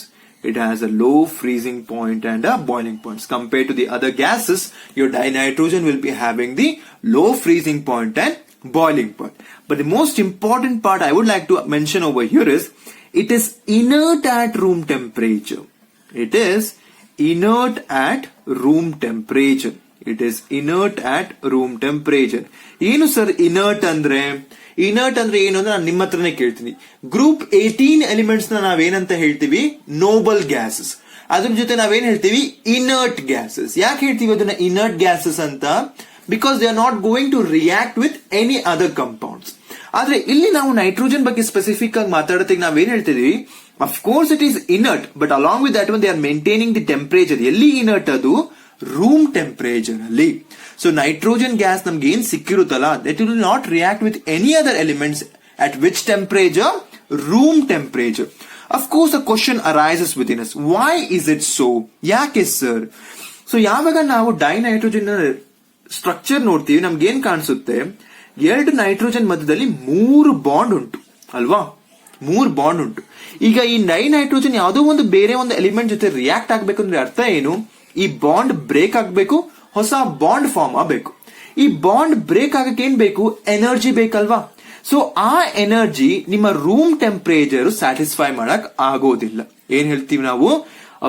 It has a low freezing point and a boiling points. Compared to the other gases, your dinitrogen will be having the low freezing point and boiling point. But the most important part I would like to mention over here is it is inert at room temperature. It is inert at room temperature. It is inert at room temperature. ಏನು sir inert ಅಂದ್ರೆ? Inert ಅಂದ್ರೆ ಏನು ಅಂದ್ರೆ ನಾನು ನಿಮ್ಮ ಹತ್ರನೇ ಕೇಳ್ತೀನಿ. Group 18 elements ನಾವೇನಂತ ಹೇಳ್ತೀವಿ? Noble gases. ಅದ್ರ ಜೊತೆ ನಾವೇನ್ ಹೇಳ್ತೀವಿ? Inert gases. ಯಾಕೆ ಹೇಳ್ತೀವಿ ಅದನ್ನ ಇನರ್ಟ್ ಗ್ಯಾಸಸ್ ಅಂತ? Because they are not going to react with any other compounds. ಆದ್ರೆ ಇಲ್ಲಿ ನಾವು ನೈಟ್ರೋಜನ್ ಬಗ್ಗೆ ಸ್ಪೆಸಿಫಿಕ್ ಆಗಿ ಮಾತಾಡೋದಕ್ಕೆ ನಾವೇನ್ ಹೇಳ್ತಿದೀವಿ? Of course it is inert, but along with that one they are maintaining the temperature. ಎಲ್ಲಿ ಇನರ್ಟ್? ಅದು ರೂಮ್ ಟೆಂಪರೇಚರ್ ಅಲ್ಲಿ. ಸೊ ನೈಟ್ರೋಜನ್ ಗ್ಯಾಸ್ ನಮ್ಗೆ ಏನ್ ಸಿಕ್ಕಿರುತ್ತಲ್ಲ, that will not react with any other elements at which temperature? Room temperature. Of course, a question arises within us. Why is it so? ಯಾಕೆ sir? So ಯಾವಾಗ ನಾವು dinitrogen structure ನೋಡ್ತೀವಿ, ನಮ್ಗೆ ಏನ್ ಕಾಣಿಸುತ್ತೆ? 2 ನೈಟ್ರೋಜನ್ ಮಧ್ಯದಲ್ಲಿ 3 ಬಾಂಡ್ ಉಂಟು ಅಲ್ವಾ? 3 ಬಾಂಡ್ ಉಂಟು. ಈಗ ಈ ಡೈನೈಟ್ರೋಜನ್ ಯಾವುದೋ ಒಂದು ಬೇರೆ ಒಂದು ಎಲಿಮೆಂಟ್ ಜೊತೆ ರಿಯಾಕ್ಟ್ ಆಗ್ಬೇಕು ಅಂದ್ರೆ ಅರ್ಥ ಏನು? ಈ ಬಾಂಡ್ ಬ್ರೇಕ್ ಆಗ್ಬೇಕು, ಹೊಸ ಬಾಂಡ್ ಫಾರ್ಮ್ ಆಗಬೇಕು. ಈ ಬಾಂಡ್ ಬ್ರೇಕ್ ಆಗಕ್ಕೆ ಏನ್ ಬೇಕು? ಎನರ್ಜಿ ಬೇಕಲ್ವಾ? ಸೊ ಆ ಎನರ್ಜಿ ನಿಮ್ಮ ರೂಮ್ ಟೆಂಪರೇಚರ್ ಸ್ಯಾಟಿಸ್ಫೈ ಮಾಡಕ್ ಆಗೋದಿಲ್ಲ. ಏನ್ ಹೇಳ್ತೀವಿ ನಾವು?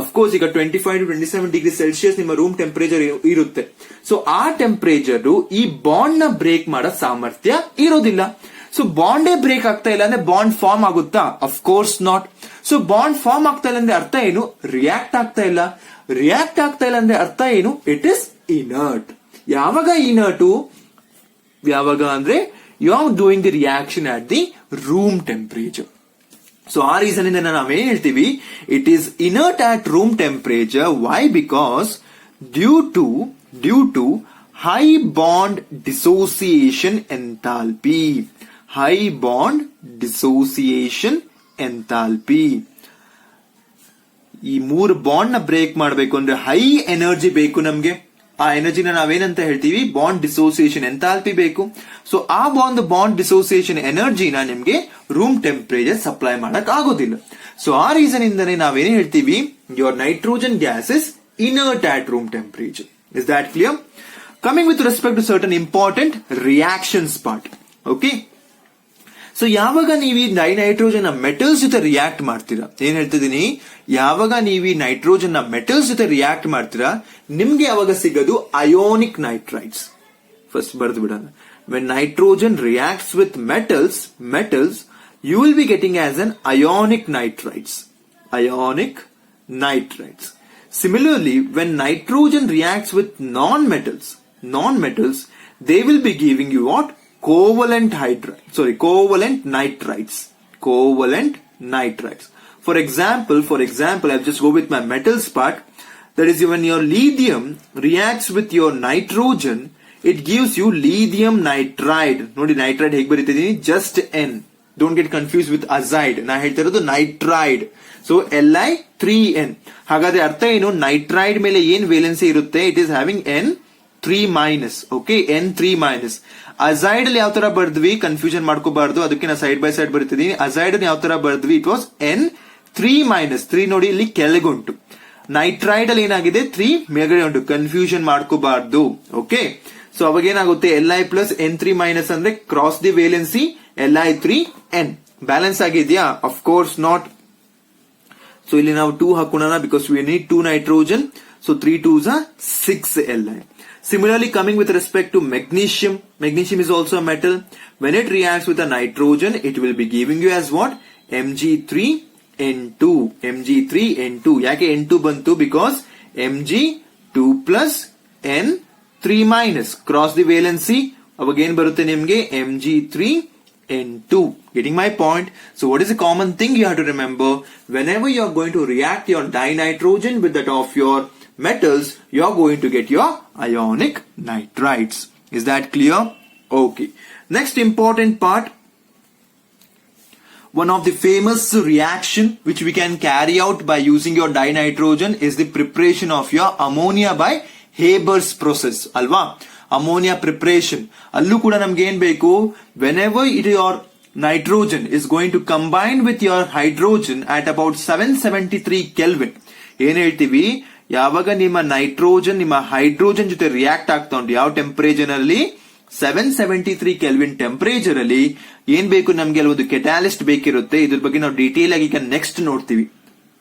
ಅಫ್ಕೋರ್ಸ್ ಈಗ 25 to 27 ಡಿಗ್ರಿ ಸೆಲ್ಸಿಯಸ್ ನಿಮ್ಮ ರೂಮ್ ಟೆಂಪರೇಚರ್ ಇರುತ್ತೆ. ಸೊ ಆ ಟೆಂಪರೇಚರ್ ಈ ಬಾಂಡ್ ನ ಬ್ರೇಕ್ ಮಾಡೋ ಸಾಮರ್ಥ್ಯ ಇರೋದಿಲ್ಲ. ಸೊ ಬಾಂಡೇ ಬ್ರೇಕ್ ಆಗ್ತಾ ಇಲ್ಲ ಅಂದ್ರೆ ಬಾಂಡ್ ಫಾರ್ಮ್ ಆಗುತ್ತಾ? Of course not. So bond form ಆಗ್ತಾ ಇಲ್ಲ ಅಂದ್ರೆ ಅರ್ಥ ಏನು? ರಿಯಾಕ್ಟ್ ಆಗ್ತಾ ಇಲ್ಲ. ರಿಯಾಕ್ಟ್ ಆಗ್ತಾ ಇಲ್ಲ ಅಂದ್ರೆ ಅರ್ಥ ಏನು? It is inert. ಯಾವಾಗ ಇನರ್ಟು? ಯಾವಾಗ ಅಂದ್ರೆ you are doing the reaction at the room temperature. So ಆ ರೀಸನ್ ಇಂದ ನಾವೇನ್ ಹೇಳ್ತೀವಿ? It is inert at room temperature. Why? Because due to high bond dissociation enthalpy. High bond dissociation enthalpy. ಈ 3 bond ನ break ಮಾಡಬೇಕು ಅಂದ್ರೆ high energy ಬೇಕು ನಮ್ಗೆ. ಆ ಎನರ್ಜಿನ ನಾವೇನಂತ ಹೇಳ್ತೀವಿ? ಬಾಂಡ್ ಡಿಸೋಸಿಯೇಷನ್ ಎಂಥಾಲ್ಪಿ ಬೇಕು. ಸೊ ಆ ಬಾಂಡ್ ಡಿಸೋಸಿಯೇಷನ್ ಎನರ್ಜಿನ ನಿಮ್ಗೆ ರೂಮ್ ಟೆಂಪರೇಚರ್ ಸಪ್ಲೈ ಮಾಡಕ್ ಆಗೋದಿಲ್ಲ. ಸೊ ಆ ರೀಸನ್ ಇಂದನೇ ನಾವೇನ್ ಹೇಳ್ತೀವಿ? Your nitrogen gas is inert at room temperature. Is that clear? Coming with respect to certain important reactions part. Okay. So ಯಾವಾಗ ನೀವು ಈ ನೈಟ್ರೋಜನ್ ನ ಮೆಟಲ್ಸ್ ಜೊತೆ ರಿಯಾಕ್ಟ್ ಮಾಡ್ತೀರಾ, ಏನ್ ಹೇಳ್ತಿದ್ದೀನಿ? ಯಾವಾಗ ನೀವು ಈ ನೈಟ್ರೋಜನ್ ನ ಮೆಟಲ್ಸ್ ಜೊತೆ ರಿಯಾಕ್ಟ್ ಮಾಡ್ತೀರಾ, ನಿಮ್ಗೆ ಯಾವಾಗ ಸಿಗೋದು ಅಯೋನಿಕ್ ನೈಟ್ರೈಡ್ಸ್. ಫಸ್ಟ್ ಬರ್ದು ಬಿಡೋಣ. When nitrogen reacts with metals you will be getting as an ionic nitrides. Similarly, when nitrogen reacts with non-metals, they will be giving you what? Covalent nitrides. For example, I'll just go with my metals part. That is, when your lithium reacts with your nitrogen, it gives you lithium nitride. Nodi nitride hege baritidini? Just N. Don't get confused with azide. Na ಹೇಳ್ತಿರೋದು nitride. So Li3N. ಹಾಗಾದ್ರೆ ಅರ್ಥ ಏನು? Nitride ಮೇಲೆ ಏನ್ valency ಇರುತ್ತೆ? It is having N3-. Okay, N3-. ಅಜೈಡ್ ಅಲ್ಲಿ ಯಾವ ತರ ಬರ್ದ್ವಿ? ಕನ್ಫ್ಯೂಷನ್ ಮಾಡ್ಕೋಬಾರ್ದು, ಅದಕ್ಕೆ ನಾ ಸೈಡ್ ಬೈ ಸೈಡ್ ಬರ್ತಿದೀನಿ. ಅಜೈಡ್ ಯಾವ ತರ ಬರ್ದ್ವಿ? It was N3-. 3 ನೋಡಿ ಇಲ್ಲಿ ಕೆಳಗುಂಟು. ನೈಟ್ರೈಡ್ ಅಲ್ಲಿ ಏನಾಗಿದೆ? 3 ಮೇಲ್ಗಡೆ ಉಂಟು. ಕನ್ಫ್ಯೂಷನ್ ಮಾಡ್ಕೋಬಾರ್ದು. ಓಕೆ, ಸೊ ಅವಾಗ ಏನಾಗುತ್ತೆ? Li ಪ್ಲಸ್ N3- ಅಂದ್ರೆ cross the valency Li3N. Balance ಆಗಿದ್ಯಾ? Of course not. ಸೊ ಇಲ್ಲಿ ನಾವು 2 ಹಾಕೋಣ, because we need 2 nitrogen. So 3 2s are 6 Li. Similarly, coming with respect to magnesium is also a metal. When it reacts with a nitrogen, it will be giving you as what? Mg3N2. ಯಾಕೆ N2 ಬಂತು? Because Mg2 plus N3-. Cross the valency. ಅವಾಗ ಏನ್ ಬರುತ್ತೆ ನಿಮ್ಗೆ? Mg3N2. Getting my point? So what is the common thing you have to remember? Whenever you are going to react your dinitrogen with that of your metals, you are going to get your ionic nitrides. Is that clear? Okay. Next important part. one of the famous reaction which we can carry out by using your dinitrogen is the preparation of your ammonia by Haber's process ಅಲ್ವಾ. Ammonia preparation ಅಲ್ಲೂ ಕೂಡ ನಮ್ಗೆ ಏನ್ ಬೇಕು, whenever your nitrogen is going to combine with your hydrogen at about 773 Kelvin, ಏನ್ ಹೇಳ್ತೀವಿ, ಯಾವಾಗ ನಿಮ್ಮ ನೈಟ್ರೋಜನ್ ನಿಮ್ಮ ಹೈಡ್ರೋಜನ್ ಜೊತೆ ರಿಯಾಕ್ಟ್ ಆಗ್ತಾ ಉಂಟು ಯಾವ ಟೆಂಪರೇಚರ್ ಅಲ್ಲಿ, 773 ಕೆಲ್ವಿನ್ ಟೆಂಪರೇಚರ್ ಅಲ್ಲಿ ಏನ್ ಬೇಕು ನಮ್ಗೆ, ಅಲ್ಲಿ ಒಂದು ಕೆಟಾಲಿಸ್ಟ್ ಬೇಕಿರುತ್ತೆ. ಇದ್ರ ಬಗ್ಗೆ ನಾವು ಡೀಟೇಲ್ ಆಗಿ ಈಗ ನೆಕ್ಸ್ಟ್ ನೋಡ್ತೀವಿ,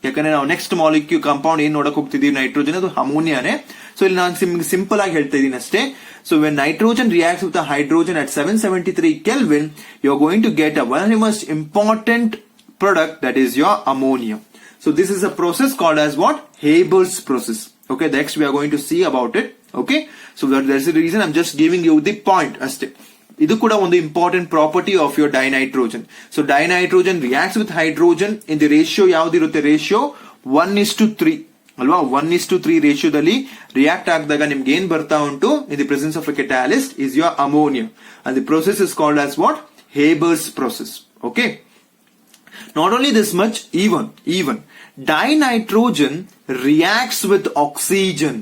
ಯಾಕಂದ್ರೆ ನಾವು ನೆಕ್ಸ್ಟ್ ಮಾಲಿಕ್ಯೂ ಕಾಂಪೌಂಡ್ ಏನ್ ನೋಡಕ್ ಹೋಗ್ತಿದೀವಿ ನೈಟ್ರೋಜನ್, ಅದು ಅಮೋನಿಯಾನೇ. ಸೊ ಇಲ್ಲಿ ನಾನು ಸಿಂಪಲ್ ಆಗಿ ಹೇಳ್ತಾ ಇದೀನಿ ಅಷ್ಟೇ. So when nitrogen reacts with hydrogen at 773 kelvin, you are going to get a one of the most important product, that is your ammonia. So this is a process called as what? Haber's process. Okay, next we are going to see about it. Okay, so that's the reason I'm just giving you the point. Aste. Idu kuda one important property of your dinitrogen. So dinitrogen reacts with hydrogen in the ratio yavudi irutte, ratio 1:3 alva. 1:3 ratio dalli react agdaga nimge ಏನು ಬರ್ತಾ ಉಂಟು, in the presence of a catalyst is your ammonia, and the process is called as what? Haber's process. Okay. Not only this much, even dinitrogen reacts with oxygen.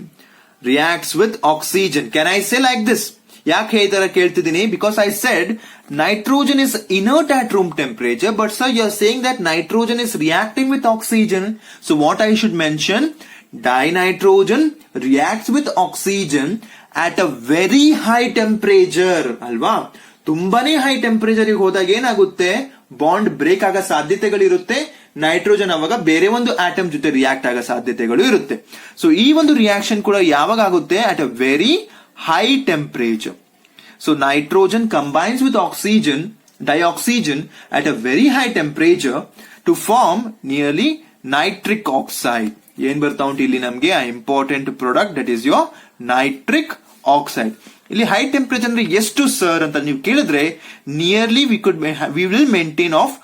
Reacts with oxygen. Can I say like this? ಯಾಕೆ ಈ ತರ ಕೇಳ್ತಿದ್ದೀನಿ? Because I said nitrogen is inert at room temperature, but sir you are saying that nitrogen is reacting with oxygen. So what I should mention? Dinitrogen reacts with oxygen at a very high temperature. ಅಲ್ವಾ? ತುಂಬಾನೇ high temperature ಹೋದಾಗ ಏನಾಗುತ್ತೆ, bond break ಆಗೋ ಸಾಧ್ಯತೆಗಳಿರುತ್ತೆ. Nitrogen ಅವಾಗ ಬೇರೆ ಒಂದು atom ಜೊತೆ react ಆಗೋ ಸಾಧ್ಯತೆಗಳು ಇರುತ್ತೆ. ಸೊ ಈ ಒಂದು ರಿಯಾಕ್ಷನ್ ಕೂಡ ಯಾವಾಗ ಆಗುತ್ತೆ, at a very high temperature. So nitrogen combines with oxygen, dioxygen at a very high temperature to form nearly nitric oxide. ಏನ್ ಬರ್ತಾ ಉಂಟು ಇಲ್ಲಿ ನಮ್ಗೆ, ಆ important product, that is your nitric oxide. ಇಲ್ಲಿ ಹೈ ಟೆಂಪರೇಚರ್ ಅಂದ್ರೆ ಎಷ್ಟು ಸರ್ ಅಂತ ನೀವು ಕೇಳಿದ್ರೆ, nearly we will maintain of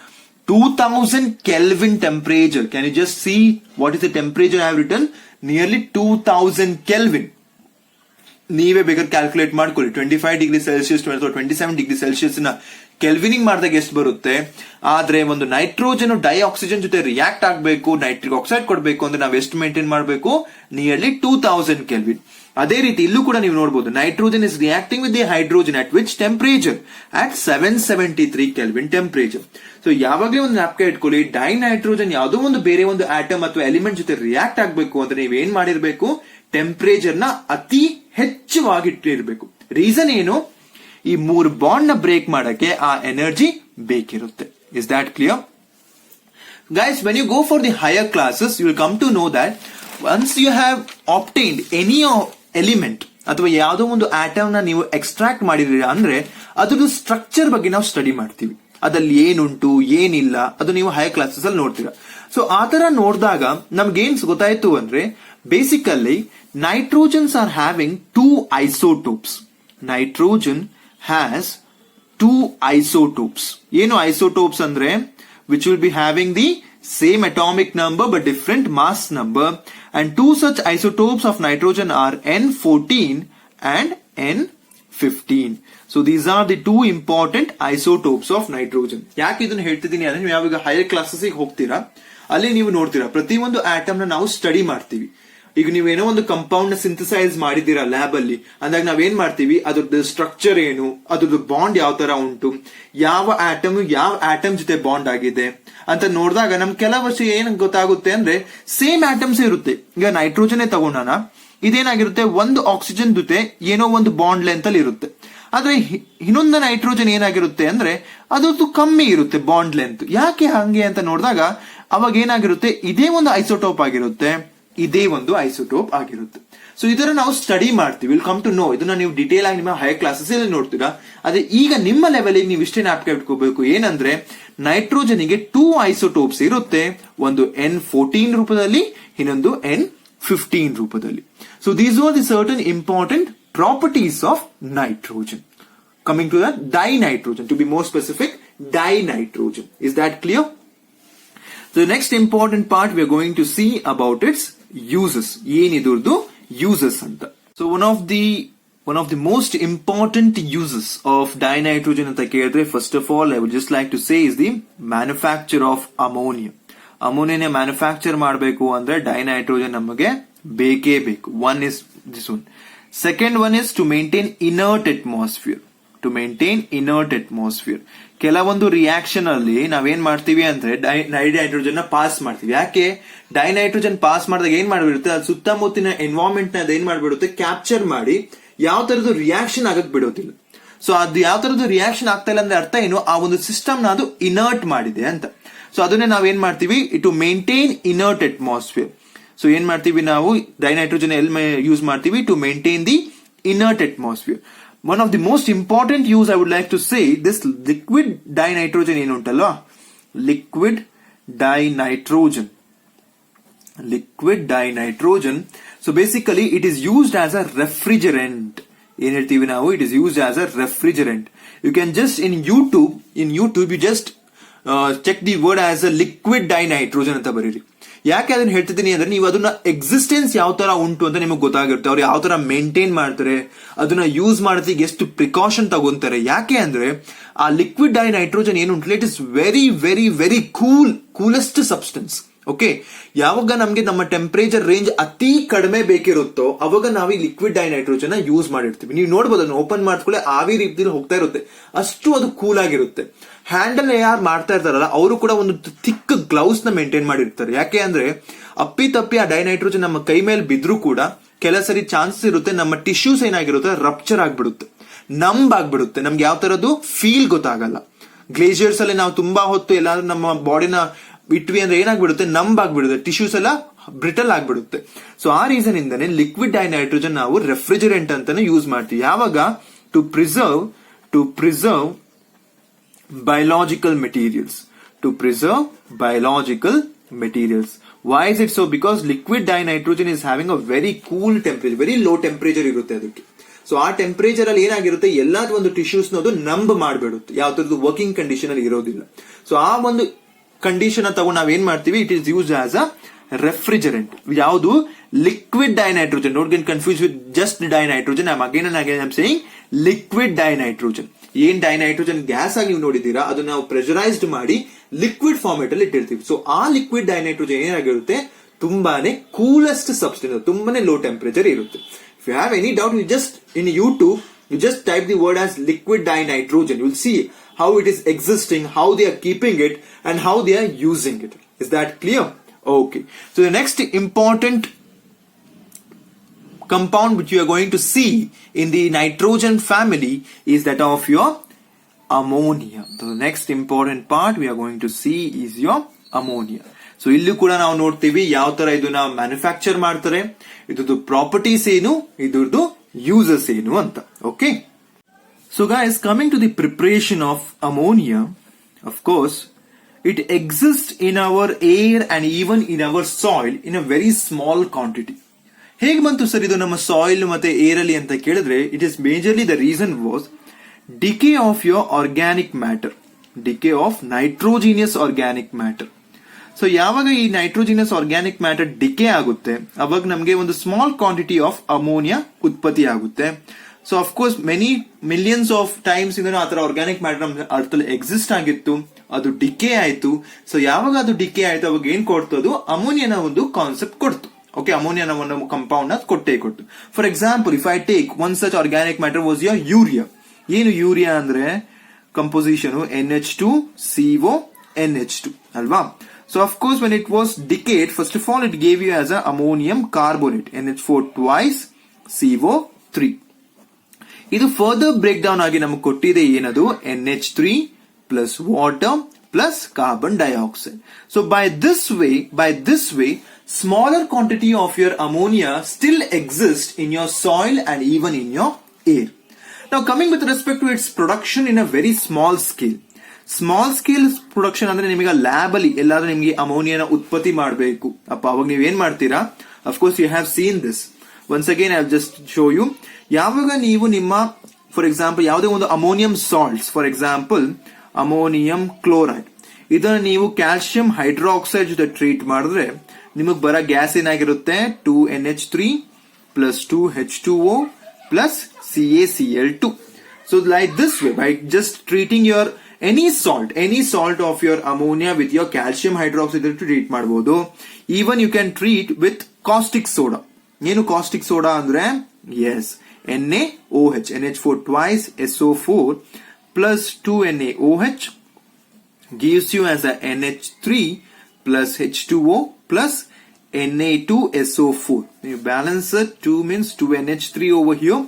2000 Kelvin temperature. Can you just see what is the temperature I have written? Nearly 2000 Kelvin. ನೀವೇ ಬೇಕಾದ್ರೆ ಕ್ಯಾಲ್ಕುಲೇಟ್ ಮಾಡ್ಕೊಳ್ಳಿ. 25 degree Celsius ಅಥವಾ 27 ಡಿಗ್ರಿ ಸೆಲ್ಸಿಯಸ್ ನ ಕೆಲ್ವಿನಿಂಗ್ ಮಾಡಿದಾಗ ಎಷ್ಟು ಬರುತ್ತೆ. ಆದ್ರೆ ಒಂದು ನೈಟ್ರೋಜನ್ ಡೈಆಕ್ಸಿಜನ್ ಜೊತೆ ರಿಯಾಕ್ಟ್ ಆಗಬೇಕು, ನೈಟ್ರಿಕ್ ಆಕ್ಸೈಡ್ ಕೊಡಬೇಕು ಅಂದ್ರೆ ನಾವು ಎಷ್ಟು ಮೇಂಟೈನ್ ಮಾಡಬೇಕು, ನಿಯರ್ಲಿ 2000 ಕೆಲ್ವಿನ್. ಅದೇ ರೀತಿ ಇಲ್ಲೂ ಕೂಡ ನೀವು ನೋಡಬಹುದು, nitrogen is reacting with the hydrogen at which temperature, at 773 kelvin temperature. So ಯಾವಾಗಲೇ ಒಂದು ಜ್ಞಾಪಕ ಇಟ್ಕೊಳ್ಳಿ, ಡೈನೈಟ್ರೋಜನ್ ಯಾವುದೋ ಒಂದು ಬೇರೆ ಒಂದು ಆಟಮ್ ಅಥವಾ ಎಲಿಮೆಂಟ್ ಜೊತೆ ರಿಯಾಕ್ಟ್ ಆಗಬೇಕು ಅಂದ್ರೆ ನೀವು ಏನ್ ಮಾಡಿರ್ಬೇಕು, ಟೆಂಪರೇಚರ್ ನ ಅತಿ ಹೆಚ್ಚವಾಗಿಟ್ಟಿರ್ಬೇಕು. ರೀಸನ್ ಏನು, ಈ 3 ಬಾಂಡ್ ನ ಬ್ರೇಕ್ ಮಾಡಕ್ಕೆ ಆ ಎನರ್ಜಿ ಬೇಕಿರುತ್ತೆ. Is that clear guys? When you go for the higher classes you will come to know that once you have obtained any element ಅಥವಾ ಯಾವುದೋ ಒಂದು ಆಟಮ್ ನ ನೀವು ಎಕ್ಸ್ಟ್ರಾಕ್ಟ್ ಮಾಡಿದ್ದೀರಾ ಅಂದ್ರೆ ಅದ್ರದ್ದು ಸ್ಟ್ರಕ್ಚರ್ ಬಗ್ಗೆ ನಾವು ಸ್ಟಡಿ ಮಾಡ್ತೀವಿ. ಅದಲ್ಲಿ ಏನುಂಟು ಏನಿಲ್ಲ ಅದು ನೀವು ಹೈಯರ್ ಕ್ಲಾಸಸ್ ಅಲ್ಲಿ ನೋಡ್ತೀರಾ. ಸೊ ಆತರ ನೋಡಿದಾಗ ನಮ್ಗೇನ್ ಗೊತ್ತಾಯ್ತು ಅಂದ್ರೆ, basically nitrogens are having 2 isotopes. Nitrogen has 2 isotopes. ಏನು ಐಸೋಟೋಪ್ಸ್ ಅಂದ್ರೆ, which will be having the same atomic number but different mass number, and 2 such isotopes of nitrogen are N14 and N15. So these are the 2 important isotopes of nitrogen. ಯಾಕೆ ಇದನ್ನ ಹೇಳ್ತಿದ್ದೀನಿ ಅಂದ್ರೆ, ನೀವು ಯಾವಾಗ higher classes ಹೋಗ್ತೀರಾ ಅಲ್ಲಿ ನೀವು ನೋಡ್ತೀರಾ ಪ್ರತಿಯೊಂದು ಆಟಮ್ ನ ನಾವು ಸ್ಟಡಿ ಮಾಡ್ತೀವಿ. ಈಗ ನೀವೇನೋ ಒಂದು ಕಂಪೌಂಡ್ ನ ಸಿಂಥಸೈಸ್ ಮಾಡಿದೀರಾ ಲ್ಯಾಬ್ ಅಲ್ಲಿ ಅಂದಾಗ ನಾವೇನ್ ಮಾಡ್ತೀವಿ, ಅದ್ರದ್ದು ಸ್ಟ್ರಕ್ಚರ್ ಏನು, ಅದ್ರದ್ದು ಬಾಂಡ್ ಯಾವ ತರ ಉಂಟು, ಯಾವ ಆಟಮ್ ಜೊತೆ ಬಾಂಡ್ ಆಗಿದೆ ಅಂತ ನೋಡಿದಾಗ ನಮ್ ಕೆಲವಷ್ಟು ಏನ್ ಗೊತ್ತಾಗುತ್ತೆ ಅಂದ್ರೆ, ಸೇಮ್ ಆಟಮ್ಸ್ ಇರುತ್ತೆ. ಈಗ ನೈಟ್ರೋಜನ್ ತಗೊಂಡಾನ, ಇದೇನಾಗಿರುತ್ತೆ, ಒಂದು ಆಕ್ಸಿಜನ್ ಜೊತೆ ಏನೋ ಒಂದು ಬಾಂಡ್ ಲೆಂತ್ ಅಲ್ಲಿ ಇರುತ್ತೆ. ಆದ್ರೆ ಇನ್ನೊಂದು ನೈಟ್ರೋಜನ್ ಏನಾಗಿರುತ್ತೆ ಅಂದ್ರೆ ಅದರದ್ದು ಕಮ್ಮಿ ಇರುತ್ತೆ ಬಾಂಡ್ ಲೆಂತ್. ಯಾಕೆ ಹಂಗೆ ಅಂತ ನೋಡಿದಾಗ ಅವಾಗ ಏನಾಗಿರುತ್ತೆ, ಇದೇ ಒಂದು ಐಸೋಟೋಪ್ ಆಗಿರುತ್ತೆ, ಇದೇ ಒಂದು ಐಸೋಟೋಪ್ ಆಗಿರುತ್ತೆ. ಸೊ ಇದರ ನಾವು ಸ್ಟಡಿ ಮಾಡ್ತೀವಿ. ವಿಲ್ ಕಮ್ ಟು ನೋ, ಇದನ್ನ ನೀವು ಡಿಟೇಲ್ ಆಗಿ ನಿಮ್ಮ ಹೈಯರ್ ಕ್ಲಾಸಸ್ ಅಲ್ಲಿ ನೋಡ್ತೀರಾ. ಅದೇ ಈಗ ನಿಮ್ಮ ಲೆವೆಲ್ ನೀವು ಇಷ್ಟೇ ಜ್ಞಾಪಕ ಇಟ್ಕೋಬೇಕು, ಏನಂದ್ರೆ ನೈಟ್ರೋಜನ್ ಗೆ 2 ಐಸೋಟೋಪ್ಸ್ ಇರುತ್ತೆ, ಒಂದು N14 ರೂಪದಲ್ಲಿ, ಇನ್ನೊಂದು N15 ರೂಪದಲ್ಲಿ. So these are the certain important properties of nitrogen. Coming to the dinitrogen, to be more specific, dinitrogen. Is that clear? So the next important part we are going to see about its uses. ಏನಿದ್ರದ್ದು uses ಅಂತ. So one of the One of the most important uses of dinitrogen ಅಂತ ಕೇಳಿದ್ರೆ, first of all, I would just like to say is the manufacture of ammonia. Ammonia manufacture ಮಾಡಬೇಕು ಅಂದ್ರೆ dinitrogen ನಮಗೆ ಬೇಕೇ ಬೇಕು. One is this one. Second one is to maintain inert atmosphere. To maintain inert atmosphere. ಕೆಲವೊಂದು reaction ಅಲ್ಲಿ ನಾವೇನ್ ಮಾಡ್ತೀವಿ ಅಂದ್ರೆ ಡೈನೈಟ್ರೋಜನ್ ನ ಪಾಸ್ ಮಾಡ್ತೀವಿ. ಯಾಕೆ? ಡೈನೈಟ್ರೋಜನ್ ಪಾಸ್ ಮಾಡಿದಾಗ ಏನ್ ಮಾಡ್ಬಿಡುತ್ತೆ, ಅದು ಸುತ್ತಮುತ್ತಿನ ಎನ್ವೈರನ್ಮೆಂಟ್ ನ ಏನ್ ಮಾಡ್ಬಿಡುತ್ತೆ, ಕ್ಯಾಪ್ಚರ್ ಮಾಡಿ ಯಾವ ತರದ್ದು ರಿಯಾಕ್ಷನ್ ಆಗಕ್ ಬಿಡೋದಿಲ್ಲ. ಸೊ ಅದು ಯಾವ ತರದ್ದು ರಿಯಾಕ್ಷನ್ ಆಗ್ತಾ ಇಲ್ಲ ಅಂದ್ರೆ ಅರ್ಥ ಏನು, ಆ ಒಂದು ಸಿಸ್ಟಮ್ ನ ಅದು ಇನರ್ಟ್ ಮಾಡಿದೆ ಅಂತ. ಸೊ ಅದನ್ನೇ ನಾವೇನ್ ಮಾಡ್ತೀವಿ, to maintain inert atmosphere. So ಏನ್ ಮಾಡ್ತೀವಿ ನಾವು, ಡೈನೈಟ್ರೋಜನ್ ಎಲ್ಲಿ ಯೂಸ್ ಮಾಡ್ತೀವಿ, to maintain the inert atmosphere. One of the most important use I would like to say, this liquid dinitrogen ಏನುಂಟಲ್ವಾ, liquid dinitrogen. Liquid dinitrogen. So basically it is used as a refrigerant. ಏನ್ ಹೇಳ್ತೀವಿ ನಾವು, it is used as a refrigerant. You can just in YouTube you just check the word as a liquid dinitrogen ಅಂತ ಬರೀರಿ. ಯಾಕೆ ಅದನ್ನ ಹೇಳ್ತಿದ್ದೀನಿ ಅಂದ್ರೆ, ನೀವು ಅದನ್ನ ಎಕ್ಸಿಸ್ಟೆನ್ಸ್ ಯಾವ ತರ ಉಂಟು ಅಂತ ನಿಮಗೆ ಗೊತ್ತಾಗಿರುತ್ತೆ. ಅವ್ರು ಯಾವ ತರ ಮೇಂಟೈನ್ ಮಾಡ್ತಾರೆ, ಅದನ್ನ ಯೂಸ್ ಮಾಡೋದಕ್ಕೆ ಎಷ್ಟು ಪ್ರಿಕಾಷನ್ ತಗೊಂತಾರೆ. ಯಾಕೆ ಅಂದ್ರೆ ಆ ಲಿಕ್ವಿಡ್ ಡೈನೈಟ್ರೋಜನ್ ಏನುಂಟು, it is very very very coolest substance. Okay, ಯಾವಾಗ ನಮ್ಗೆ ನಮ್ಮ ಟೆಂಪರೇಚರ್ ರೇಂಜ್ ಅತಿ ಕಡಿಮೆ ಬೇಕಿರುತ್ತೋ ಅವಾಗ ನಾವು ಈ ಲಿಕ್ವಿಡ್ ಡೈನೈಟ್ರೋಜನ್ ಯೂಸ್ ಮಾಡಿರ್ತೀವಿ. ನೀವು ನೋಡಬಹುದು, ಅದನ್ನ ಓಪನ್ ಮಾಡ್ಕೊಳ್ಳೆ ಆವಿ ರೀತಿಯಲ್ಲಿ ಹೋಗ್ತಾ ಇರುತ್ತೆ, ಅಷ್ಟು ಅದು ಕೂಲ್ ಆಗಿರುತ್ತೆ. ಹ್ಯಾಂಡಲ್ ಯಾರು ಮಾಡ್ತಾ ಇರ್ತಾರಲ್ಲ ಅವರು ಕೂಡ ಒಂದು ಥಿಕ್ ಗ್ಲೌಸ್ ನ ಮೇಂಟೈನ್ ಮಾಡಿರ್ತಾರೆ. ಯಾಕೆ ಅಂದ್ರೆ ಅಪ್ಪಿ ತಪ್ಪಿ ಆ ಡೈನೈಟ್ರೋಜನ್ ನಮ್ಮ ಕೈ ಮೇಲೆ ಬಿದ್ರೂ ಕೂಡ ಕೆಲ ಸರಿ ಚಾನ್ಸಸ್ ಇರುತ್ತೆ ನಮ್ಮ ಟಿಶ್ಯೂಸ್ ಏನಾಗಿರುತ್ತೆ, ರಪ್ಚರ್ ಆಗ್ಬಿಡುತ್ತೆ, ನಂಬ್ ಆಗ್ಬಿಡುತ್ತೆ, ನಮ್ಗೆ ಯಾವ ತರದ್ದು ಫೀಲ್ ಗೊತ್ತಾಗಲ್ಲ. ಗ್ಲೇಷಿಯರ್ಸ್ ಅಲ್ಲಿ ನಾವು ತುಂಬಾ ಹೊತ್ತು ಎಲ್ಲಾದ್ರೂ ನಮ್ಮ ಬಾಡಿನ ಬಿಟ್ವಿ ಅಂದ್ರೆ ಏನಾಗ್ಬಿಡುತ್ತೆ, ನಂಬ್ ಆಗ್ಬಿಡುತ್ತೆ, ಟಿಶ್ಯೂಸ್ ಎಲ್ಲ ಬ್ರಿಟಲ್ ಆಗ್ಬಿಡುತ್ತೆ. ಸೊ ಆ ರೀಸನ್ ಇಂದಾನೆ ಲಿಕ್ವಿಡ್ ಡೈನೈಟ್ರೋಜನ್ ನಾವು ರೆಫ್ರಿಜರೆಂಟ್ ಅಂತಾನೆ ಯೂಸ್ ಮಾಡ್ತೀವಿ. ಯಾವಾಗ, to preserve biological materials. To preserve biological materials. Why is it so? Because liquid dinitrogen is having a very cool temperature, very low temperature ಇರುತ್ತೆ ಅದಕ್ಕೆ. So ಆ temperature ಅಲ್ಲಿ ಏನಾಗಿರುತ್ತೆ, ಎಲ್ಲಾ ಒಂದು ಟಿಶ್ಯೂಸ್ ನದು ನಂಬ್ ಮಾಡ್ಬಿಡುತ್ತೆ, ಯಾವ ತರದ್ದು ವರ್ಕಿಂಗ್ ಕಂಡೀಷನ್ ಅಲ್ಲಿ ಇರೋದಿಲ್ಲ. ಸೊ ಆ ಒಂದು ಕಂಡೀಷನ್ ತಗೊಂಡು ನಾವೇನ್ ಮಾಡ್ತೀವಿ, it is use as a refrigerant. ಯಾವುದು, liquid dinitrogen. Don't get confuse with just dinitrogen. I saying liquid dinitrogen. ಏನ್ ಡೈನೈಟ್ರೋಜನ್ ಗ್ಯಾಸ್ ಆಗಿ ನೀವು ನೋಡಿದ್ದೀರಾ, ಅದನ್ನ ನಾವು ಪ್ರೆಷರೈಸ್ಡ್ ಮಾಡಿ ಲಿಕ್ವಿಡ್ ಫಾರ್ಮೇಟ್ ಅಲ್ಲಿ ಇಟ್ಟಿರ್ತೀವಿ. ಸೊ ಆ ಲಿಕ್ವಿಡ್ ಡೈನೈಟ್ರೋಜನ್ ಏನಾಗಿರುತ್ತೆ, ತುಂಬಾನೇ ಕೂಲೆಸ್ಟ್ ಸಬ್ಸ್ಟೆನ್ಸ್, ತುಂಬಾನೇ ಲೋ ಟೆಂಪರೇಚರ್ ಇರುತ್ತೆ. If you have any doubt, in YouTube you just type the word as liquid dinitrogen. You will see how it is existing, how they are keeping it, and how they are using it. Is that clear? Okay. So the next important compound which you are going to see in the nitrogen family is that of your ammonia. So the next important part we are going to see is your ammonia. So ಇಲ್ಲೂ ಕೂಡ ನಾವು ನೋಡ್ತೀವಿ ಯಾವ ತರ ಇದನ್ನ manufacture ಮಾಡ್ತಾರೆ, ಇದ್ರದ್ದು properties ಏನು, ಇದ್ರದ್ದು ಯೂಸಸ್ ಏನು ಅಂತ. Okay, so guys, coming to the preparation of ammonia, of course it exist in our air and even in our soil in a very small quantity. ಹೇಗೆ ಬಂತು ಸರ್ ಇದು ನಮ್ಮ ಸಾಯಿಲ್ ಮತ್ತೆ ಏರ್ ಅಲ್ಲಿ ಅಂತ ಕೇಳಿದ್ರೆ, it is majorly the reason was decay of your organic matter, decay of nitrogenous organic matter. So ಯಾವಾಗ ಈ ನೈಟ್ರೋಜಿನಸ್ ಆರ್ಗ್ಯಾನಿಕ್ ಮ್ಯಾಟರ್ ಡಿಕೆ ಆಗುತ್ತೆ, ಅವಾಗ ನಮಗೆ ಒಂದು ಸ್ಮಾಲ್ ಕ್ವಾಂಟಿಟಿ ಆಫ್ ಅಮೋನಿಯಾ ಉತ್ಪತ್ತಿ ಆಗುತ್ತೆ. So of course many millions of times ಇಂದ ಆ ತರ ಆರ್ಗ್ಯಾನಿಕ್ ಮ್ಯಾಟರ್ ನಮ್ಮ ಅರ್ಥದಲ್ಲಿ ಎಕ್ಸಿಸ್ಟ್ ಆಗಿತ್ತು, ಅದು ಡಿಕೆ ಆಯ್ತು. ಸೊ ಯಾವಾಗ ಅದು ಡಿಕೆ ಆಯ್ತು, ಅವಾಗ ಏನ್ ಕೊಡ್ತು, ಅದು ಅಮೋನಿಯಾನ ಒಂದು ಕಾನ್ಸೆಪ್ಟ್ ಕೊಡ್ತು. ಓಕೆ, ಅಮೋನಿಯಾನ ಒಂದು ಕಂಪೌಂಡ್ ಕೊಟ್ಟೆ ಕೊಟ್ಟು. For example, if I take one such organic matter was your urea. ಏನು ಯೂರಿಯಾ ಅಂದ್ರೆ ಕಂಪೋಸಿಷನ್ NH2CO NH2 ಅಲ್ವಾ. So of course when it was decayed, first of all it gave you as a ammonium carbonate, NH4 twice, CO3. ಇದು further break down ಆಗಿ ನಮಗೆ ಕೊಟ್ಟಿದೆ ಏನದು, NH3 plus water plus carbon dioxide. So by this way smaller quantity of your ammonia still exists in your soil and even in your air. Now coming with respect to its production in a very small scale. Small scale production ಅಂದ್ರೆ ನಿಮಗೆ lab ಅಲ್ಲಿ ಎಲ್ಲಾದ್ರೂ ನಿಮಗೆ ಅಮೋನಿಯಾನ ಉತ್ಪತ್ತಿ ಮಾಡಬೇಕು ಅಪ್ಪ, ಅವಾಗ ನೀವ್ ಏನ್ ಮಾಡ್ತೀರಾ, of course you have seen this. Once again I just show you. ಯಾವಾಗ ನೀವು ನಿಮ್ಮ ಫಾರ್ ಎಕ್ಸಾಂಪಲ್ ಯಾವುದೇ ಒಂದು ammonium salts, for example ammonium chloride, ಇದನ್ನ ನೀವು ಕ್ಯಾಲ್ಸಿಯಂ ಹೈಡ್ರಾಕ್ಸೈಡ್ ಜೊತೆ ಟ್ರೀಟ್ ಮಾಡಿದ್ರೆ ನಿಮಗ್ ಬರೋ ಗ್ಯಾಸ್ ಏನಾಗಿರುತ್ತೆ, 2NH3 plus 2H2O plus CaCl2. So like this way, by just treating your any salt of your ammonia with your calcium hydroxide to treat ಮಾಡಬಹುದು. Even you can treat with caustic soda. ಏನು caustic soda ಅಂದ್ರೆ yes, NaOH, NH4 twice SO4 plus 2NaOH gives you as a NH3 plus H2O plus Na2SO4. You balance it, 2 means 2NH3 over here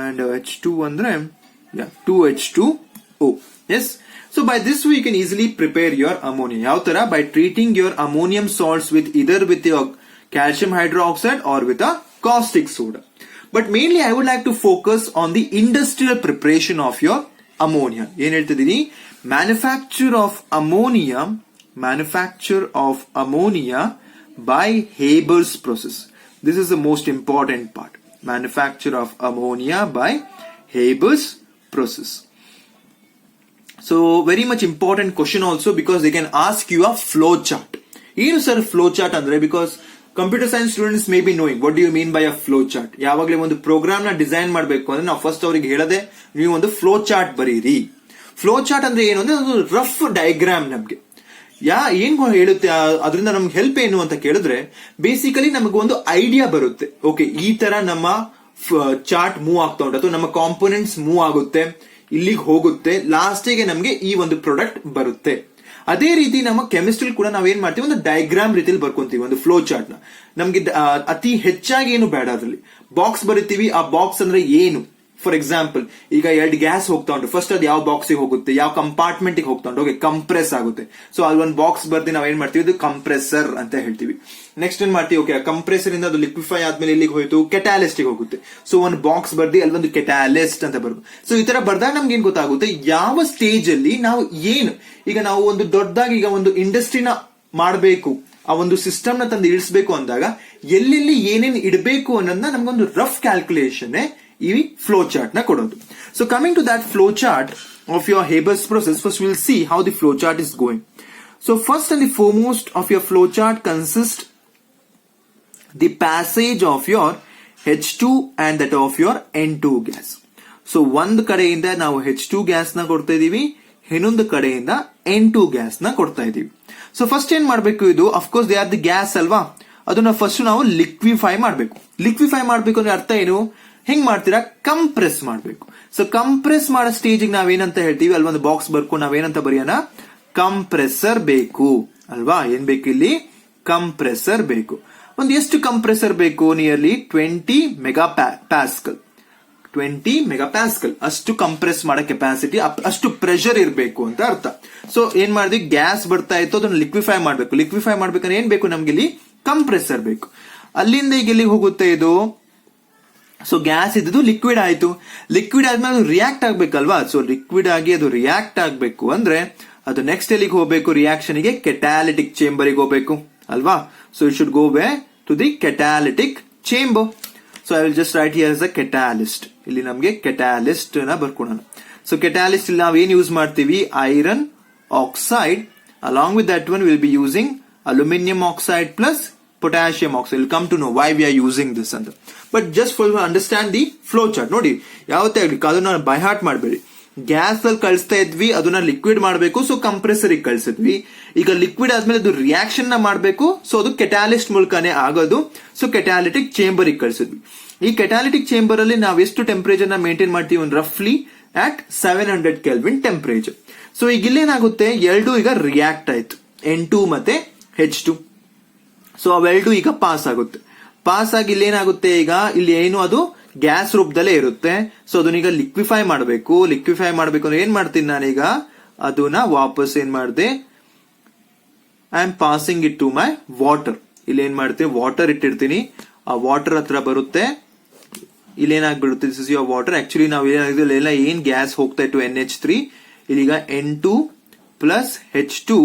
and H2 andre 2H2O. Yes, so by this way you can easily prepare your ammonia. Yav tara? By treating your ammonium salts with either with your calcium hydroxide or with a caustic soda. But mainly I would like to focus on the industrial preparation of your ammonia. Yen heltidini, manufacture of ammonia by Haber's process. This is the most important part. Manufacture of ammonia by Haber's process. So very much important question also, because they can ask you a flow chart. ಏನು ಸರ್ flow chart ಅಂದ್ರೆ? Because computer science students may be knowing what do you mean by a flow chart. ಯಾವಾಗಲೇ ಒಂದು program ನ design ಮಾಡಬೇಕು ಅಂದ್ರೆ ನಾವು first ಅವರಿಗೆ ಹೇಳದೆ ನೀವು ಒಂದು ಫ್ಲೋ ಚಾರ್ಟ್ ಬರೀರಿ. ಫ್ಲೋ ಚಾರ್ಟ್ ಅಂದ್ರೆ ಏನು ಅಂದ್ರೆ ಅದು ರಫ್ ಡಯಾಗ್ರಾಮ್. ನಮ್ಗೆ ಏನ್ ಹೇಳುತ್ತೆ ಅದರಿಂದ ನಮ್ಗೆ ಹೆಲ್ಪ್ ಏನು ಅಂತ ಕೇಳಿದ್ರೆ, ಬೇಸಿಕಲಿ ನಮಗೆ ಒಂದು ಐಡಿಯಾ ಬರುತ್ತೆ. ಓಕೆ, ಈ ತರ ನಮ್ಮ ಚಾರ್ಟ್ ಮೂವ್ ಆಗ್ತಾ ಉಂಟು ಅಥವಾ ನಮ್ಮ ಕಾಂಪೋನೆಂಟ್ಸ್ ಮೂವ್ ಆಗುತ್ತೆ, ಇಲ್ಲಿಗೆ ಹೋಗುತ್ತೆ, ಲಾಸ್ಟಿಗೆ ನಮ್ಗೆ ಈ ಒಂದು ಪ್ರಾಡಕ್ಟ್ ಬರುತ್ತೆ. ಅದೇ ರೀತಿ ನಮ್ಮ ಕೆಮಿಸ್ಟ್ರಿ ಕೂಡ ನಾವೇನ್ ಮಾಡ್ತೀವಿ, ಒಂದು ಡಯಾಗ್ರಾಮ್ ರೀತಿಯಲ್ಲಿ ಬರ್ಕೊಂತೀವಿ ಒಂದು ಫ್ಲೋ ಚಾರ್ಟ್ ನ. ನಮ್ಗೆ ಅತಿ ಹೆಚ್ಚಾಗಿ ಏನು ಬೇಡ, ಅದರಲ್ಲಿ ಬಾಕ್ಸ್ ಬರೀತೀವಿ. ಆ ಬಾಕ್ಸ್ ಅಂದ್ರೆ ಏನು? ಫಾರ್ ಎಕ್ಸಾಂಪಲ್, ಈಗ 2 ಗ್ಯಾಸ್ ಹೋಗ್ತಾ ಉಂಟು, ಫಸ್ಟ್ ಅದು ಯಾವ ಬಾಕ್ಸ್ ಹೋಗುತ್ತೆ, ಯಾವ ಕಂಪಾರ್ಟ್ಮೆಂಟ್ ಹೋಗ್ತಾ ಉಂಟು, ಓಕೆ, ಕಂಪ್ರೆಸ್ ಆಗುತ್ತೆ. ಸೊ ಅಲ್ಲಿ ಒಂದು ಬಾಕ್ಸ್ ಬರ್ದಿ ನಾವ್ ಏನ್ ಮಾಡ್ತೀವಿ, ಇದು ಕಂಪ್ರೆಸರ್ ಅಂತ ಹೇಳ್ತೀವಿ. ನೆಕ್ಸ್ಟ್ ಏನ್ ಮಾಡ್ತೀವಿ, ಓಕೆ, ಕಂಪ್ರೆಸರ್ ಇಂದ ಅದು ಲಿಕ್ವಿಫೈ ಆದ್ಮೇಲೆ ಇಲ್ಲಿಗೆ ಹೋಯ್ತು, ಕೆಟಾಲಿಸ್ಟ್ ಹೋಗುತ್ತೆ. ಸೊ ಒಂದು ಬಾಕ್ಸ್ ಬರ್ದಿ ಅಲ್ಲಿ ಒಂದು ಕೆಟಾಲಿಸ್ಟ್ ಅಂತ ಬರುತ್ತೆ. ಸೊ ಈ ತರ ಬರ್ದಾಗ ನಮ್ಗೆ ಏನ್ ಗೊತ್ತಾಗುತ್ತೆ, ಯಾವ ಸ್ಟೇಜ್ ಅಲ್ಲಿ ನಾವು ಏನು, ಈಗ ನಾವು ಒಂದು ದೊಡ್ಡದಾಗಿ ಈಗ ಒಂದು ಇಂಡಸ್ಟ್ರಿನ ಮಾಡಬೇಕು, ಆ ಒಂದು ಸಿಸ್ಟಮ್ ನ ತಂದು ಇಳಿಸಬೇಕು ಅಂದಾಗ ಎಲ್ಲೆಲ್ಲಿ ಏನೇನು ಇಡಬೇಕು ಅನ್ನೋದನ್ನ ನಮ್ಗೊಂದು ರಫ್ ಕ್ಯಾಲ್ಕುಲೇಷನ್ ಈ ಫ್ಲೋ ಚಾರ್ಟ್ ನ ಕೊಡೋದು. So coming to that flow chart of your Haber's process, first will see how the flow chart is going. So first and the foremost of your flow chart consist the passage of your H2 and that of your N2 gas. So ಒಂದ್ ಕಡೆಯಿಂದ ನಾವು H2 gas ನ ಕೊಡ್ತಾ ಇದೀವಿ, ಇನ್ನೊಂದು ಕಡೆಯಿಂದ N2 gas ನ ಕೊಡ್ತಾ ಇದೀವಿ. ಸೊ ಫಸ್ಟ್ ಏನ್ ಮಾಡ್ಬೇಕು, ಇದು of course they are the gas ಅಲ್ವಾ, ಅದನ್ನ ಫಸ್ಟ್ ನಾವು ಲಿಕ್ವಿಫೈ ಮಾಡ್ಬೇಕು. ಲಿಕ್ವಿಫೈ ಮಾಡ್ಬೇಕು ಅಂದ್ರೆ ಅರ್ಥ ಏನು, ಹೆಂಗ್ ಮಾಡ್ತೀರಾ, ಕಂಪ್ರೆಸ್ ಮಾಡ್ಬೇಕು. ಸೊ ಕಂಪ್ರೆಸ್ ಮಾಡೋ ಸ್ಟೇಜಿಗೆ ನಾವೇನಂತ ಹೇಳ್ತೀವಿ, ಅಲ್ಲಿ ಒಂದು ಬಾಕ್ಸ್ ಬರ್ಕೊಂಡು ನಾವೇನಂತ ಬರೆಯೋಣ, ಕಂಪ್ರೆಸರ್ ಬೇಕು ಅಲ್ವಾ. ಏನ್ ಬೇಕು ಇಲ್ಲಿ, ಕಂಪ್ರೆಸರ್ ಬೇಕು. ಒಂದು ಎಷ್ಟು ಕಂಪ್ರೆಸರ್ ಬೇಕು, ನಿಯರ್ಲಿ 20 ಮೆಗಾಪ್ಯಾಸ್ಕಲ್. 20 ಮೆಗಾಪ್ಯಾಸ್ಕಲ್ ಅಷ್ಟು ಕಂಪ್ರೆಸ್ ಮಾಡೋ ಕೆಪಾಸಿಟಿ, ಅಷ್ಟು ಪ್ರೆಷರ್ ಇರಬೇಕು ಅಂತ ಅರ್ಥ. ಸೊ ಏನ್ ಮಾಡಿದ್ವಿ, ಗ್ಯಾಸ್ ಬರ್ತಾ ಇತ್ತು, ಅದನ್ನ ಲಿಕ್ವಿಫೈ ಮಾಡ್ಬೇಕು. ಲಿಕ್ವಿಫೈ ಮಾಡ್ಬೇಕಂದ್ರೆ ಏನ್ ಬೇಕು, ನಮ್ಗೆ ಇಲ್ಲಿ ಕಂಪ್ರೆಸರ್ ಬೇಕು. ಅಲ್ಲಿಂದ ಈಗ ಎಲ್ಲಿಗೆ ಹೋಗುತ್ತೆ ಇದು, ಸೊ ಗ್ಯಾಸ್ ಇದ್ದು ಲಿಕ್ವಿಡ್ ಆಯ್ತು. ಲಿಕ್ವಿಡ್ ಆದ್ಮೇಲೆ ಅದು ರಿಯಾಕ್ಟ್ ಆಗ್ಬೇಕಲ್ವಾ. ಸೊ ಲಿಕ್ವಿಡ್ ಆಗಿ ಅದು ರಿಯಾಕ್ಟ್ ಆಗ್ಬೇಕು ಅಂದ್ರೆ ಅದು ನೆಕ್ಸ್ಟ್ ಎಲ್ಲಿಗೆ ಹೋಗ್ಬೇಕು, ರಿಯಾಕ್ಷನ್ ಗೆ ಕೆಟಾಲಿಟಿಕ್ ಚೇಂಬರ್ ಗೆ ಹೋಗ್ಬೇಕು ಅಲ್ವಾ. So it should go way to the catalytic chamber. So I will just write here as a catalyst. ಇಲ್ಲಿ ನಮ್ಗೆ ಕೆಟಾಲಿಸ್ಟ್ ನ ಬರ್ಕೊಳ್ಳೋಣ. ಸೊ ಕೆಟಾಲಿಸ್ಟ್ ಇಲ್ಲಿ ನಾವ್ ಏನ್ ಯೂಸ್ ಮಾಡ್ತೀವಿ, iron oxide. Along with that one will be using aluminium oxide plus potassium oxide. We'll come to know why we are using this ಅಂತ. But just for understand the flow chart, ನೋಡಿ ಯಾವತ್ತೇ ಆಗ್ಲಿ ಅದನ್ನ by heart ಮಾಡಬೇಡಿ. Gas ಅಲ್ಲಿ ಕಳಿಸ್ತಾ ಇದ್ವಿ, ಅದನ್ನ liquid ಮಾಡಬೇಕು, ಸೊ ಕಂಪ್ರೆಸರ್ ಕಳಿಸಿದ್ವಿ. ಈಗ ಲಿಕ್ವಿಡ್ ಆದ್ಮೇಲೆ ಅದು ರಿಯಾಕ್ಷನ್ ನ ಮಾಡಬೇಕು, ಸೊ ಅದು ಕೆಟಾಲಿಸ್ಟ್ ಮೂಲಕನೇ ಆಗೋದು. ಸೊ ಕೆಟಾಲಿಟಿಕ್ ಚೇಂಬರ್ ಕಳಿಸಿದ್ವಿ. ಈ ಕೆಟಾಲಿಟಿಕ್ ಚೇಂಬರ್ ಅಲ್ಲಿ ನಾವು ಎಷ್ಟು ಟೆಂಪರೇಚರ್ ನ ಮೇಂಟೈನ್ ಮಾಡ್ತೀವಿ, ಒಂದು ರಫ್ಲಿ ಅಟ್ 700 ಕೆಲ್ವಿನ್ ಟೆಂಪರೇಚರ್. ಸೊ ಈಗ ಇಲ್ಲೇನಾಗುತ್ತೆ, ಎರಡು ಈಗ ರಿಯಾಕ್ಟ್ ಆಯ್ತು, N2 ಮತ್ತೆ H2. ಸೊ ಅವೆರಡು ಈಗ ಪಾಸ್ ಆಗುತ್ತೆ. ಪಾಸ್ ಆಗಿ ಇಲ್ಲಿ ಏನಾಗುತ್ತೆ, ಈಗ ಇಲ್ಲಿ ಏನು ಅದು ಗ್ಯಾಸ್ ರೂಪದಲ್ಲೇ ಇರುತ್ತೆ. ಸೊ ಅದನ್ನ ಈಗ ಲಿಕ್ವಿಫೈ ಮಾಡಬೇಕು. ಲಿಕ್ವಿಫೈ ಮಾಡಬೇಕು ಅಂದ್ರೆ ಏನ್ ಮಾಡ್ತೀನಿ ನಾನೀಗ, ಅದನ್ನ ವಾಪಸ್ ಏನ್ ಮಾಡಿದೆ, I am passing it to my water. ಇಲ್ಲಿ ಏನ್ ಮಾಡ್ತೀನಿ, ವಾಟರ್ ಇಟ್ಟಿರ್ತೀನಿ, ಆ ವಾಟರ್ ಹತ್ರ ಬರುತ್ತೆ. ಇಲ್ಲಿ ಏನಾಗ್ಬಿಡುತ್ತೆ, this is your water. Actually ನಾವು ಏನಾಗಿದೆ, ಏನ್ ಗ್ಯಾಸ್ ಹೋಗ್ತಾ ಇತ್ತು NH3, ಇಲ್ಲಿಗ N2 plus H2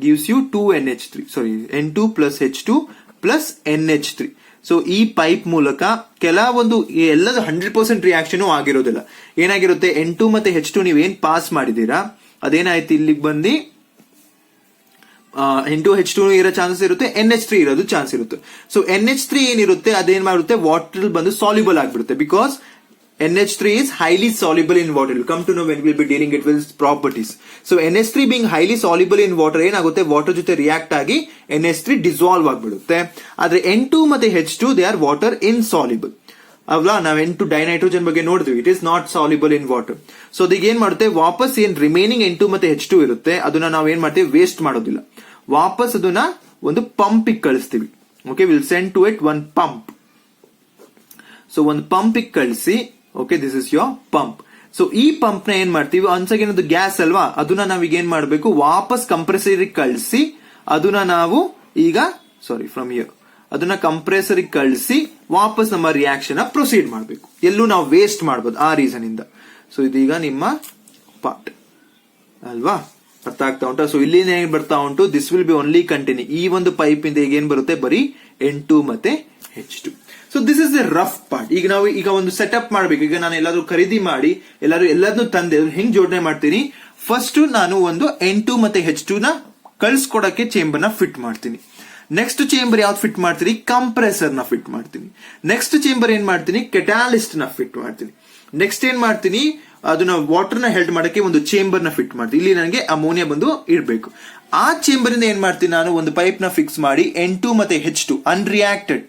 gives you 2NH3. Sorry, N2 plus H2 plus NH3. So ಈ ಪೈಪ್ ಮೂಲಕ ಕೆಲವೊಂದು ಎಲ್ಲದ 100% ರಿಯಾಕ್ಷನ್ ಆಗಿರೋದಿಲ್ಲ. ಏನಾಗಿರುತ್ತೆ, N2 ಮತ್ತೆ H2 ನೀವೇನ್ ಪಾಸ್ ಮಾಡಿದೀರಾ ಅದೇನಾಯ್ತು, ಇಲ್ಲಿಗೆ ಬಂದು N2H2 ಇರೋ ಚಾನ್ಸಸ್ ಇರುತ್ತೆ, NH3 ಇರೋದು ಚಾನ್ಸ್ ಇರುತ್ತೆ. ಸೊ NH3 ಏನಿರುತ್ತೆ ಅದೇನ್ ಮಾಡುತ್ತೆ, ವಾಟರ್ ಬಂದು ಸಾಲ್ಯುಬಲ್ ಆಗ್ಬಿಡುತ್ತೆ. Because NH3 is highly soluble in water. We'll come to know when we'll be dealing it with its properties. So NH3 being highly soluble in water ಏನಾಗುತ್ತೆ, water ಜೊತೆ react ಆಗಿ NH3 dissolve ಆಗ್ಬಿಡುತ್ತೆ. ಆದ್ರೆ N2 ಮತ್ತೆ H2 they are water insoluble ಅಲ್ವಾ. ನಾವ್ N2 dinitrogen ಬಗ್ಗೆ ನೋಡಿದ್ವಿ, it is not soluble in water. So ಅದೀಗ ಏನ್ ಮಾಡುತ್ತೆ, ವಾಪಸ್ ಏನ್ ರಿಮೈನಿಂಗ್ N2 ಮತ್ತೆ H2 ಇರುತ್ತೆ ಅದನ್ನ ನಾವ್ ಏನ್ ಮಾಡ್ತೀವಿ, ವೇಸ್ಟ್ ಮಾಡೋದಿಲ್ಲ, ವಾಪಸ್ ಅದನ್ನ ಒಂದು ಪಂಪ್ ಕಳಿಸ್ತೀವಿ. Okay, will send to it one pump. So ಒಂದು ಪಂಪ್ ಕಳಿಸಿ, okay, this is your pump. So ಈ ಪಂಪ್ ನ ಏನ್ ಮಾಡ್ತೀವಿ, ಅನ್ಸಾಗ ಏನದು ಗ್ಯಾಸ್ ಅಲ್ವಾ, ಅದನ್ನ ನಾವೀಗ ಏನ್ ಮಾಡ್ಬೇಕು, ವಾಪಸ್ ಕಂಪ್ರೆಸರ್ ಕಳಿಸಿ ಅದನ್ನ ನಾವು ಈಗ ಫ್ರಮ್ ಹಿಯರ್ ಅದನ್ನ ಕಂಪ್ರೆಸರ್ ಕಳಿಸಿ ವಾಪಸ್ ನಮ್ಮ ರಿಯಾಕ್ಷನ್ ಪ್ರೊಸೀಡ್ ಮಾಡಬೇಕು. ಎಲ್ಲೂ ನಾವು ವೇಸ್ಟ್ ಮಾಡಬಹುದು ಆ ರೀಸನ್ ಇಂದ. ಸೊ ಇದೀಗ ನಿಮ್ಮ ಪಾರ್ಟ್ ಅಲ್ವಾ, ಅರ್ಥ ಆಗ್ತಾ ಉಂಟಾ. ಸೊ ಇಲ್ಲಿ ಏನ್ ಬರ್ತಾ ಉಂಟು, this will B only continue. ಈ ಒಂದು ಪೈಪ್ ಇಂದ ಈಗ ಏನ್ ಬರುತ್ತೆ, ಬರೀ N2 ಮತ್ತೆ H2. So this is the rough part. ಈಗ ನಾವು ಈಗ ಒಂದು ಸೆಟಪ್ ಮಾಡಬೇಕು. ಈಗ ನಾನು ಎಲ್ಲಾದ್ರೂ ಖರೀದಿ ಮಾಡಿ ಎಲ್ಲದನ್ನು ತಂದೆ ಹೆಂಗ್ ಜೋಡಣೆ ಮಾಡ್ತೀನಿ, ಫಸ್ಟ್ ನಾನು ಒಂದು N2 ಮತ್ತೆ H2 ನ ಕಳ್ಸ್ಕೊಡಕ್ಕೆ ಚೇಂಬರ್ ನ ಫಿಟ್ ಮಾಡ್ತೀನಿ. ನೆಕ್ಸ್ಟ್ ಚೇಂಬರ್ ಯಾವ್ದು ಫಿಟ್ ಮಾಡ್ತೀನಿ, ಕಂಪ್ರೆಸರ್ ನ ಫಿಟ್ ಮಾಡ್ತೀನಿ. ನೆಕ್ಸ್ಟ್ ಚೇಂಬರ್ ಏನ್ ಮಾಡ್ತೀನಿ, ಕೆಟಾಲಿಸ್ಟ್ ನ ಫಿಟ್ ಮಾಡ್ತೀನಿ. ನೆಕ್ಸ್ಟ್ ಏನ್ ಮಾಡ್ತೀನಿ, ಅದನ್ನ ವಾಟರ್ ನ ಹೆಲ್ಡ್ ಮಾಡಕ್ಕೆ ಒಂದು ಚೇಂಬರ್ ನ ಫಿಟ್ ಮಾಡ್ತೀನಿ. ಇಲ್ಲಿ ನನಗೆ ಅಮೋನಿಯಾ ಬಂದು ಇರಬೇಕು. ಆ ಚೇಂಬರ್ ಇಂದ ಏನ್ ಮಾಡ್ತೀನಿ, ನಾನು ಒಂದು ಪೈಪ್ ನ ಫಿಕ್ಸ್ ಮಾಡಿ N2 ಮತ್ತೆ H2 ಅನ್ರಿಯಾಕ್ಟೆಡ್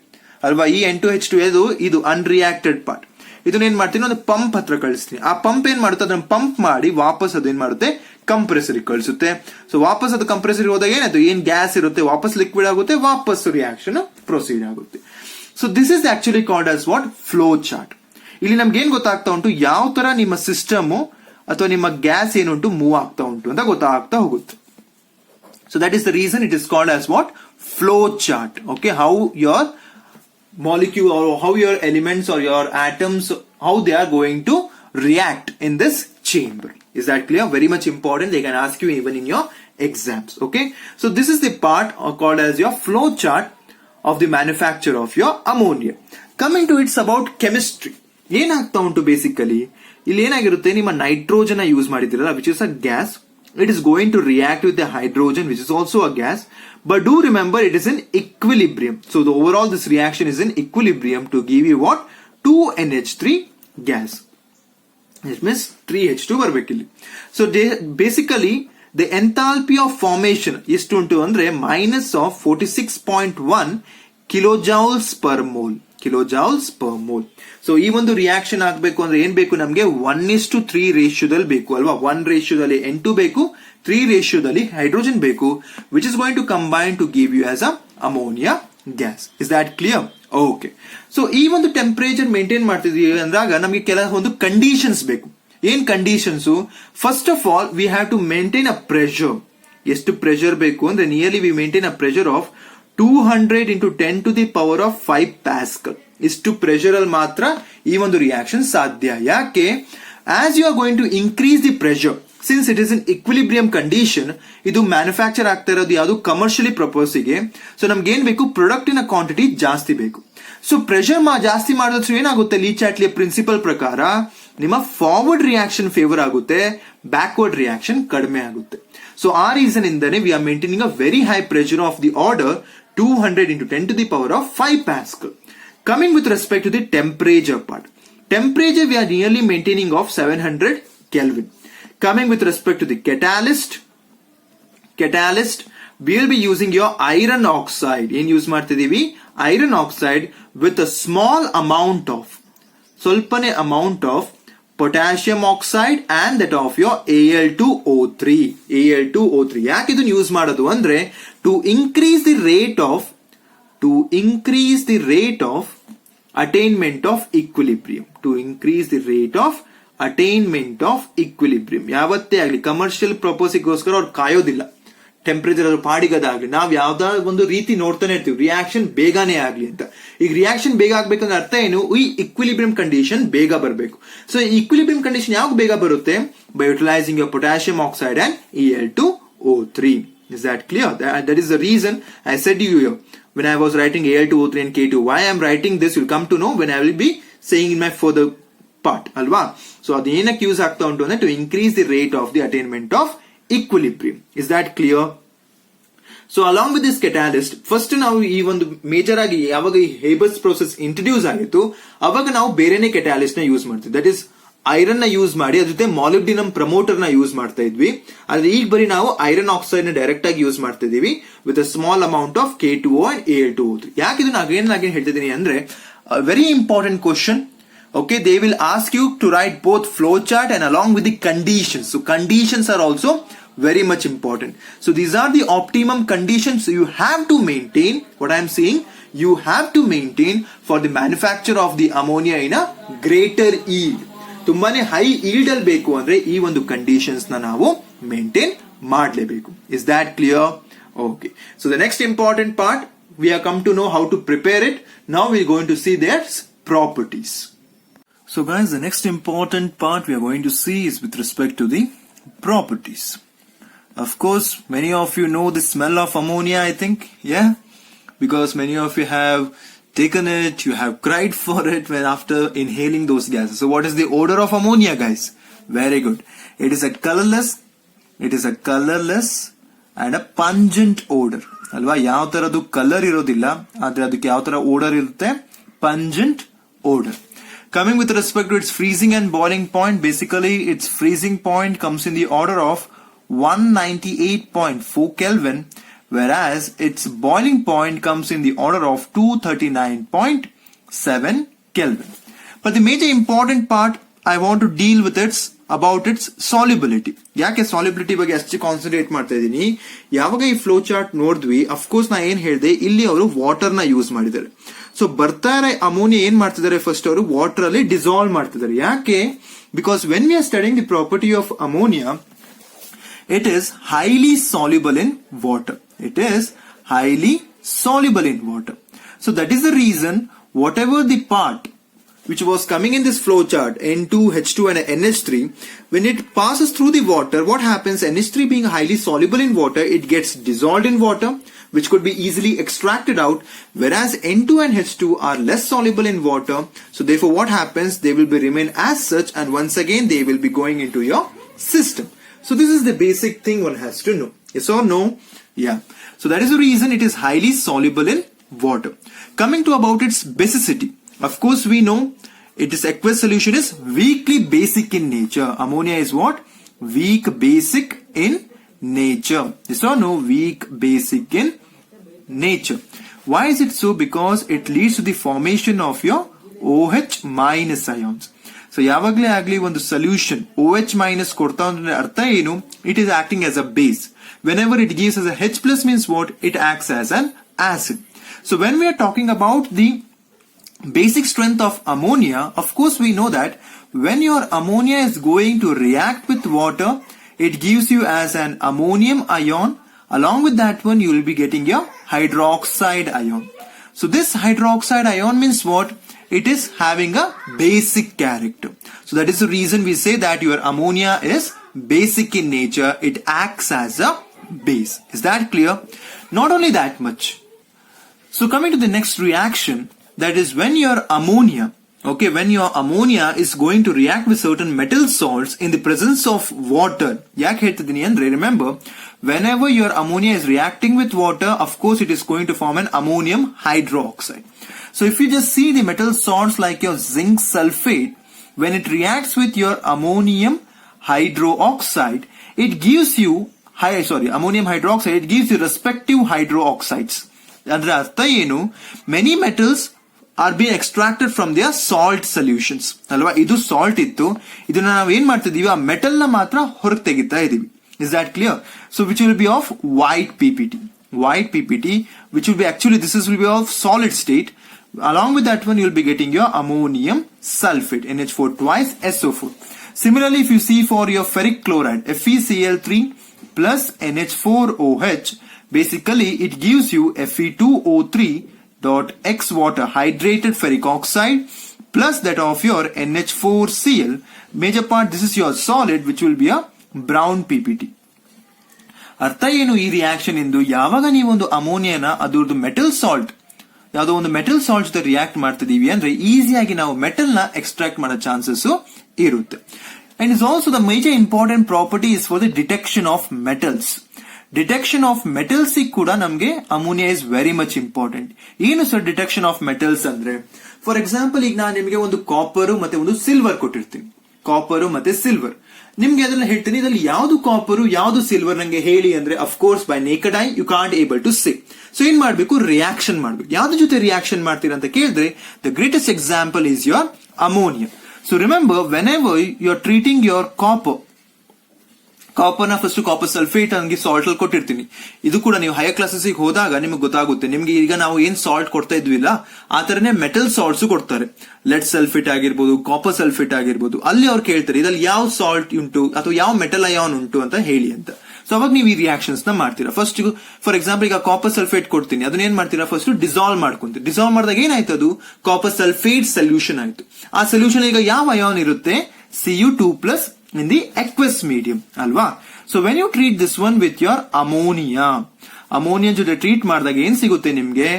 ಅಲ್ವಾ, ಈ N2 H2 ಇದು ಅನ್ರಿಯಾಕ್ಟೆಡ್ ಪಾರ್ಟ್, ಇದನ್ನ ಏನ್ ಮಾಡ್ತೀನಿ, ಒಂದು ಪಂಪ್ ಹತ್ರ ಕಳಿಸ್ತೀನಿ. ಆ ಪಂಪ್ ಏನ್ ಮಾಡುತ್ತೆ, ಅದನ್ನ ಪಂಪ್ ಮಾಡಿ ವಾಪಸ್ ಅದೇನ್ ಮಾಡುತ್ತೆ, ಕಂಪ್ರೆಸರ್ ಕಳಿಸುತ್ತೆ. ಸೊ ವಾಪಸ್ ಅದು ಕಂಪ್ರೆಸರ್ ಹೋದಾಗ ಏನಾಯ್ತು, ಏನ್ ಗ್ಯಾಸ್ ಇರುತ್ತೆ ವಾಪಸ್ ಲಿಕ್ವಿಡ್ ಆಗುತ್ತೆ, ವಾಪಸ್ ರಿಯಾಕ್ಷನ್ ಪ್ರೊಸೀಡ್ ಆಗುತ್ತೆ. So this is actually called as what, flow chart. ಇಲ್ಲಿ ನಮ್ಗೆ ಏನ್ ಗೊತ್ತಾಗ್ತಾ ಉಂಟು, ಯಾವ ತರ ನಿಮ್ಮ ಸಿಸ್ಟಮ್ ಅಥವಾ ನಿಮ್ಮ ಗ್ಯಾಸ್ ಏನುಂಟು ಮೂವ್ ಆಗ್ತಾ ಉಂಟು ಅಂತ ಗೊತ್ತಾಗ್ತಾ ಹೋಗುತ್ತೆ. So that is the reason it is called as what, flow chart. Okay, how your molecule or how your elements or your atoms, how they are going to react in this chamber. Is that clear? Very much important. They can ask you even in your exams. Okay, so this is the part called as your flow chart of the manufacture of your ammonia. Coming to it's about chemistry. ಏನಾಗ್ತಾ ಉಂಟು, basically ಇಲ್ಲಿ ಏನಾಗಿರುತ್ತೆ, ನಿಮ್ಮ nitrogen use ಮಾಡಿದಿರಲ್ಲ, which is a gas. It is going to react with the hydrogen, which is also a gas. But do remember, it is in equilibrium. So the overall this reaction is in equilibrium to give you what, 2NH3 gas. It means 3H2 barbekilli. So basically the enthalpy of formation is to andre minus of 46.1 kilojoules per mole. So ಈ ಒಂದು reaction ಆಗಬೇಕು ಅಂದ್ರೆ ಏನ್ ಬೇಕು, ನಮಗೆ 1:3 ರೇಷಿಯೋದಲ್ಲಿ ಬೇಕು ಅಲ್ವಾ. 1 ರೇಷಿಯೋದಲ್ಲಿ N2 ಬೇಕು, 3 ರೇಷಿಯೋದಲ್ಲಿ ಹೈಡ್ರೋಜನ್ ಬೇಕು, which is going to combine to give you as a ammonia gas. Is that clear? Okay. So ಈ ಒಂದು ಟೆಂಪರೇಚರ್ ಮೇಂಟೈನ್ ಮಾಡ್ತಿದೀವಿ ಅಂದಾಗ ನಮಗೆ ಕೆಲವೊಂದು ಕಂಡೀಷನ್ಸ್ ಬೇಕು. ಏನ್ conditions? First of all we have to maintain a pressure. ಎಷ್ಟು ಪ್ರೆಷರ್ ಬೇಕು ಅಂದ್ರೆ nearly we maintain a pressure of 200 into 10 to the power of 5 Pascal. ಇಷ್ಟು ಪ್ರೆಷರ್ ಅಲ್ಲಿ ಮಾತ್ರ ಈ ಒಂದು ರಿಯಾಕ್ಷನ್ ಸಾಧ್ಯ. ಯಾಕೆ? As you are going to increase the pressure, since it is in equilibrium condition, ಇದು ಮ್ಯಾನುಫ್ಯಾಕ್ಚರ್ ಆಗ್ತಾ ಇರೋದು ಯಾವುದು ಕಮರ್ಷಿಯಲಿ ಪರ್ಪಸ್ಗೆ. ಸೊ ನಮ್ಗೆ ಏನ್ ಬೇಕು, ಪ್ರೊಡಕ್ಟಿನ ಕ್ವಾಂಟಿಟಿ ಜಾಸ್ತಿ ಬೇಕು. ಸೊ ಪ್ರೆಷರ್ ಜಾಸ್ತಿ ಮಾಡಿದ್ರೆ ಏನಾಗುತ್ತೆ, ಲೀ ಚಾಟ್ಲಿಯ ಪ್ರಿನ್ಸಿಪಲ್ ಪ್ರಕಾರ ನಿಮ್ಮ ಫಾರ್ವರ್ಡ್ ರಿಯಾಕ್ಷನ್ ಫೇವರ್ ಆಗುತ್ತೆ, ಬ್ಯಾಕ್ವರ್ಡ್ ರಿಯಾಕ್ಷನ್ ಕಡಿಮೆ ಆಗುತ್ತೆ. ಸೊ ಆ ರೀಸನ್ ಇಂದಾನೆ we are maintaining a very high pressure of the order 200 into 10 to the power of 5 Pascal. Coming with respect to the temperature part, temperature we are nearly maintaining of 700 Kelvin. Coming with respect to the catalyst we will be using your iron oxide. ಏನು use ಮಾಡ್ತಿದೀವಿ? Iron oxide with a small amount of, ಸ್ವಲ್ಪನೇ amount of potassium oxide and that of your Al2O3. ಯಾಕೆ ಇದನ್ನು use ಮಾಡೋದು ಅಂದ್ರೆ, to increase the rate of attainment of equilibrium. ಯಾವತ್ತೇ ಆಗಲಿ commercial ಪ್ರಪೋಸಿಗೋಸ್ಕರ ಅವ್ರು ಕಾಯೋದಿಲ್ಲ, temperature ಅದು ಪಾಡಿಗದಾಗ್ಲಿ, ನಾವ್ ಯಾವ್ದಾದ್ರು ಒಂದು ರೀತಿ ನೋಡ್ತಾನೆ ಇರ್ತೀವಿ, ರಿಯಾಕ್ಷನ್ ಬೇಗನೆ ಆಗ್ಲಿ ಅಂತ. ಈಗ ರಿಯಾಕ್ಷನ್ ಬೇಗ ಆಗ್ಬೇಕಂದ್ರೆ ಅರ್ಥ ಏನು, ಈ ಇಕ್ವಿಲಿಬ್ರಿಯಂ ಕಂಡೀಷನ್ ಬೇಗ ಬರಬೇಕು. ಸೊ ಈ ಇಕ್ವಿಲಿಬ್ರಿಯಂ ಕಂಡೀಷನ್ ಯಾವಾಗ ಬೇಗ ಬರುತ್ತೆ, by utilising your potassium oxide and Al2O3. Is that clear? That is the reason I said to you here, when I was writing Al2O3 and K2. Why I am writing this, you'll come to know when I will be saying in my further part. Alva? So ಅದು ಏನಕ್ಕೆ use ಆಗ್ತಾ ಉಂಟು ಅಂದ್ರೆ, to increase the rate of the attainment of equilibrium. Is that clear? So along with this catalyst first ನಾವು ಈ ಒಂದು major ಆಗಿ ಯಾವಾಗ ಈ ಹೇಬರ್ಸ್ ಪ್ರೋಸೆಸ್ ಇಂಟ್ರೊಡ್ಯೂಸ್ ಆಗಿತ್ತು ಅವಾಗ ನಾವು ಬೇರೆನೆ ಕೆಟಾಲಿಸ್ಟ್ ನ ಯೂಸ್ ಮಾಡ್ತೀವಿ. ದಟ್ ಇಸ್ ಐರನ್ ನ ಯೂಸ್ ಮಾಡಿ ಅದ್ರ ಜೊತೆ ಮಾಲಿಬ್ಡಿನಮ್ ಪ್ರಮೋಟರ್ ನ ಯೂಸ್ ಮಾಡ್ತಾ ಇದ್ವಿ. ಆದ್ರೆ ಈಗ ಬರೀ ನಾವು ಐರನ್ ಆಕ್ಸೈಡ್ ನ ಡೈರೆಕ್ಟ್ ಆಗಿ ಯೂಸ್ ಮಾಡ್ತಾ ಇದೀವಿ with a small amount of K2O and Al2O3. ಯಾಕೆ ಇದನ್ನ ಅಗೇನ್ ಹೇಳ್ತಿದ್ದೀನಿ ಅಂದ್ರೆ very important question. Okay, they will ask you to write both flowchart and along with the conditions. So conditions are also very much important. So these are the optimum conditions you have to maintain. What I am saying, you have to maintain for the manufacture of the ammonia in a greater yield. ತುಂಬಾನೇ high yield ಅಲ್ಲಿ ಬೇಕು ಅಂದ್ರೆ ಈ ಒಂದು conditions ನ ನಾವು maintain ಮಾಡಲೇಬೇಕು. Is that clear? Okay. So the next important part, we have come to know how to prepare it. Now we are going to see their properties. So guys, the next important part we are going to see is with respect to the properties. Of course, many of you know the smell of ammonia, I think, yeah? Because many of you have taken it, you have cried for it when after inhaling those gases. So what is the odor of ammonia, guys? Very good. It is a colorless and a pungent odor. Alva, yav taradu color irodilla, adre adukku yav tara odor irutte, pungent odor. Coming with respect to its freezing and boiling point, basically its freezing point comes in the order of 198.4 Kelvin, whereas its boiling point comes in the order of 239.7 Kelvin. But the major important part I want to deal with about its solubility. ಯಾಕೆ solubility ಬಗ್ಗೆ ಅಷ್ಟು concentrate ಮಾಡ್ತಾ ಇದ್ದೀನಿ, ಯಾವಾಗ ಈ flow chart ನೋಡಿದ್ವಿ, of course ನಾ ಏನ್ ಹೇಳಿದೆ, ಇಲ್ಲಿ ಅವರು ವಾಟರ್ ನ ಯೂಸ್ ಮಾಡಿದ್ದಾರೆ. ಸೊ ಬರ್ತಾ ಇರೋ ಅಮೋನಿಯಾ ಏನ್ ಮಾಡ್ತಿದ್ದಾರೆ, ಫಸ್ಟ್ ಅವರು ವಾಟರ್ ಅಲ್ಲಿ ಡಿಸಾಲ್ವ್ ಮಾಡ್ತಿದ್ದಾರೆ. ಯಾಕೆ? Because when we are studying the property of ammonia, it is highly soluble in water. It is highly soluble in water. So that is the reason whatever the part which was coming in this flow chart, N2, H2 and NH3, when it passes through the water, what happens? NH3 being highly soluble in water, it gets dissolved in water, which could be easily extracted out, whereas N2 and H2 are less soluble in water. So therefore what happens? They will be remain as such, and once again they will be going into your system. So this is the basic thing one has to know. Yes or no? Yeah. So that is the reason it is highly soluble in water. Coming to about its basicity. Of course we know it is aqueous solution is weakly basic in nature. Ammonia is what? Weak basic in nature. Yes or no? Weak basic in nature. Why is it so? Because it leads to the formation of your OH minus ions. So ಯಾವಾಗಲೇ ಆಗಲಿ ಒಂದು solution OH minus ಕೊಡ್ತಾ ಅಂದ್ರೆ ಅರ್ಥ ಏನು? It is acting as a base. Whenever it gives us a H plus means what? It acts as an acid. So when we are talking about the basic strength of ammonia, of course we know that when your ammonia is going to react with water, it gives you as an ammonium ion. Along with that one, you will be getting your hydroxide ion. So this hydroxide ion means what? It is having a basic character. So that is the reason we say that your ammonia is basic in nature. It acts as a base. Is that clear? Not only that much. So coming to the next reaction, that is when your ammonia is going to react with certain metal salts in the presence of water. Yak ಹೇಳ್ತಿದ್ದೀನಿ ಅಂದ್ರೆ, remember, whenever your ammonia is reacting with water, of course it is going to form an ammonium hydroxide. So if you just see the metal salts like your zinc sulfate, when it reacts with your ammonium hydroxide, it gives you ammonium hydroxide, it gives you respective hydroxides. Adra artha enu? Many metals are being extracted from their salt solutions. Alva, idu salt ittu, iduna ನಾವು ಏನ್ ಮಾಡ್ತಿದೀವಿ, ಆ metal ನ ಮಾತ್ರ ಹೊರಗೆ ತೆಗಿತಾ ಇದೀವಿ. Is that clear? So which will be of white PPT, which will be actually, this will be of solid state. Along with that one, you will be getting your ammonium sulfate, NH4 twice SO4. Similarly, if you see for your ferric chloride, FeCl3 plus NH4OH, basically it gives you Fe2O3 dot X water hydrated ferric oxide plus that of your NH4Cl. Major part, this is your solid, which will be a brown PPT. ಅರ್ಥ ಏನು ಈ reaction ಎಂದು? ಯಾವಾಗ ನೀವು ಒಂದು ಅಮೋನಿಯಾನ ಅದರದ್ದು metal salt, ಯಾವುದೋ ಒಂದು ಮೆಟಲ್ ಸಾಲ್ಟ್ ಜೊತೆ ರಿಯಾಕ್ಟ್ ಮಾಡ್ತಿದೀವಿ ಅಂದ್ರೆ ಈಸಿಯಾಗಿ ನಾವು ಮೆಟಲ್ ನ ಎಕ್ಸ್ಟ್ರಾಕ್ಟ್ ಮಾಡೋ ಚಾನ್ಸಸ್ ಇರುತ್ತೆ. And is also the major important property is for the detection of metals. Detection of metals ಕೂಡ ನಮ್ಗೆ ammonia is very much important. ಏನು ಸರ್ ಡಿಟೆಕ್ಷನ್ ಆಫ್ ಮೆಟಲ್ಸ್ ಅಂದ್ರೆ, ಫಾರ್ ಎಕ್ಸಾಂಪಲ್ ಈಗ ನಾನು ನಿಮಗೆ ಒಂದು ಕಾಪರ್ ಮತ್ತೆ ಒಂದು ಸಿಲ್ವರ್ ಕೊಟ್ಟಿರ್ತೀನಿ, ಕಾಪರ್ ಮತ್ತೆ ಸಿಲ್ವರ್. ನಿಮ್ಗೆ ಅದನ್ನ ಹೇಳ್ತೀನಿ, ಇದ್ರಲ್ಲಿ ಯಾವ್ದು ಕಾಪರ್ ಯಾವ್ದು ಸಿಲ್ವರ್ ನಂಗೆ ಹೇಳಿ ಅಂದ್ರೆ, of course by naked eye you can't able to say. So ಏನ್ ಮಾಡ್ಬೇಕು, ರಿಯಾಕ್ಷನ್ ಮಾಡ್ಬೇಕು. ಯಾವ್ದು ಜೊತೆ ರಿಯಾಕ್ಷನ್ ಮಾಡ್ತೀರಾ ಅಂತ ಕೇಳಿದ್ರೆ, the greatest example is your ammonia. So remember, whenever you are treating your ಕಾಪರ್ನ ಫಸ್ಟ್ ಕಾಪರ್ ಸಲ್ಫೇಟ್ ಹಂಗೆ ಸಾಲ್ಟ್ ಅಲ್ಲಿ ಕೊಟ್ಟಿರ್ತೀನಿ. ಇದು ಕೂಡ ನೀವು ಹೈಯರ್ ಕ್ಲಾಸಸ್ ಹೋದಾಗ ನಿಮ್ಗೆ ಗೊತ್ತಾಗುತ್ತೆ. ನಿಮ್ಗೆ ಈಗ ನಾವು ಏನ್ ಸಾಲ್ಟ್ ಕೊಡ್ತಾ ಇದ್ವಿಲ್ಲ, ಆ ತರನೇ ಮೆಟಲ್ ಸಾಲ್ಟ್ಸ್ ಕೊಡ್ತಾರೆ. ಲೆಡ್ ಸಲ್ಫೇಟ್ ಆಗಿರ್ಬೋದು, ಕಾಪರ್ ಸಲ್ಫೇಟ್ ಆಗಿರ್ಬೋದು. ಅಲ್ಲಿ ಅವ್ರು ಕೇಳ್ತಾರೆ ಇದ್ರಲ್ಲಿ ಯಾವ ಸಾಲ್ಟ್ ಉಂಟು ಅಥವಾ ಯಾವ ಮೆಟಲ್ ಅಯಾನ್ ಉಂಟು ಅಂತ ಹೇಳಿ ಅಂತ. ಸೊ ಅವಾಗ ನೀವು ಈ ರಿಯಾಕ್ಷನ್ಸ್ ನ ಮಾಡ್ತೀರಾ. ಫಸ್ಟ್ ಫಾರ್ ಎಕ್ಸಾಂಪಲ್ ಈಗ ಕಾಪರ್ ಸಲ್ಫೇಟ್ ಕೊಡ್ತೀನಿ, ಅದನ್ನ ಏನ್ ಮಾಡ್ತೀರಾ, ಫಸ್ಟ್ ಡಿಸಾಲ್ವ್ ಮಾಡ್ಕೊಂತೀರಿ. ಡಿಸಾಲ್ವ್ ಮಾಡಿದಾಗ ಏನಾಯ್ತು, ಅದು ಕಾಪರ್ ಸಲ್ಫೇಟ್ ಸೊಲ್ಯೂಷನ್ ಆಯ್ತು. ಆ ಸೊಲ್ಯೂಷನ್ ಈಗ ಯಾವ ಅಯಾನ್ ಇರುತ್ತೆ, Cu2+ in the aqueous medium ಅಲ್ವಾ. So when you treat this one with your ammonia ಜೊತೆ ಟ್ರೀಟ್ ಮಾಡಿದಾಗ ಏನ್ ಸಿಗುತ್ತೆ ನಿಮ್ಗೆ,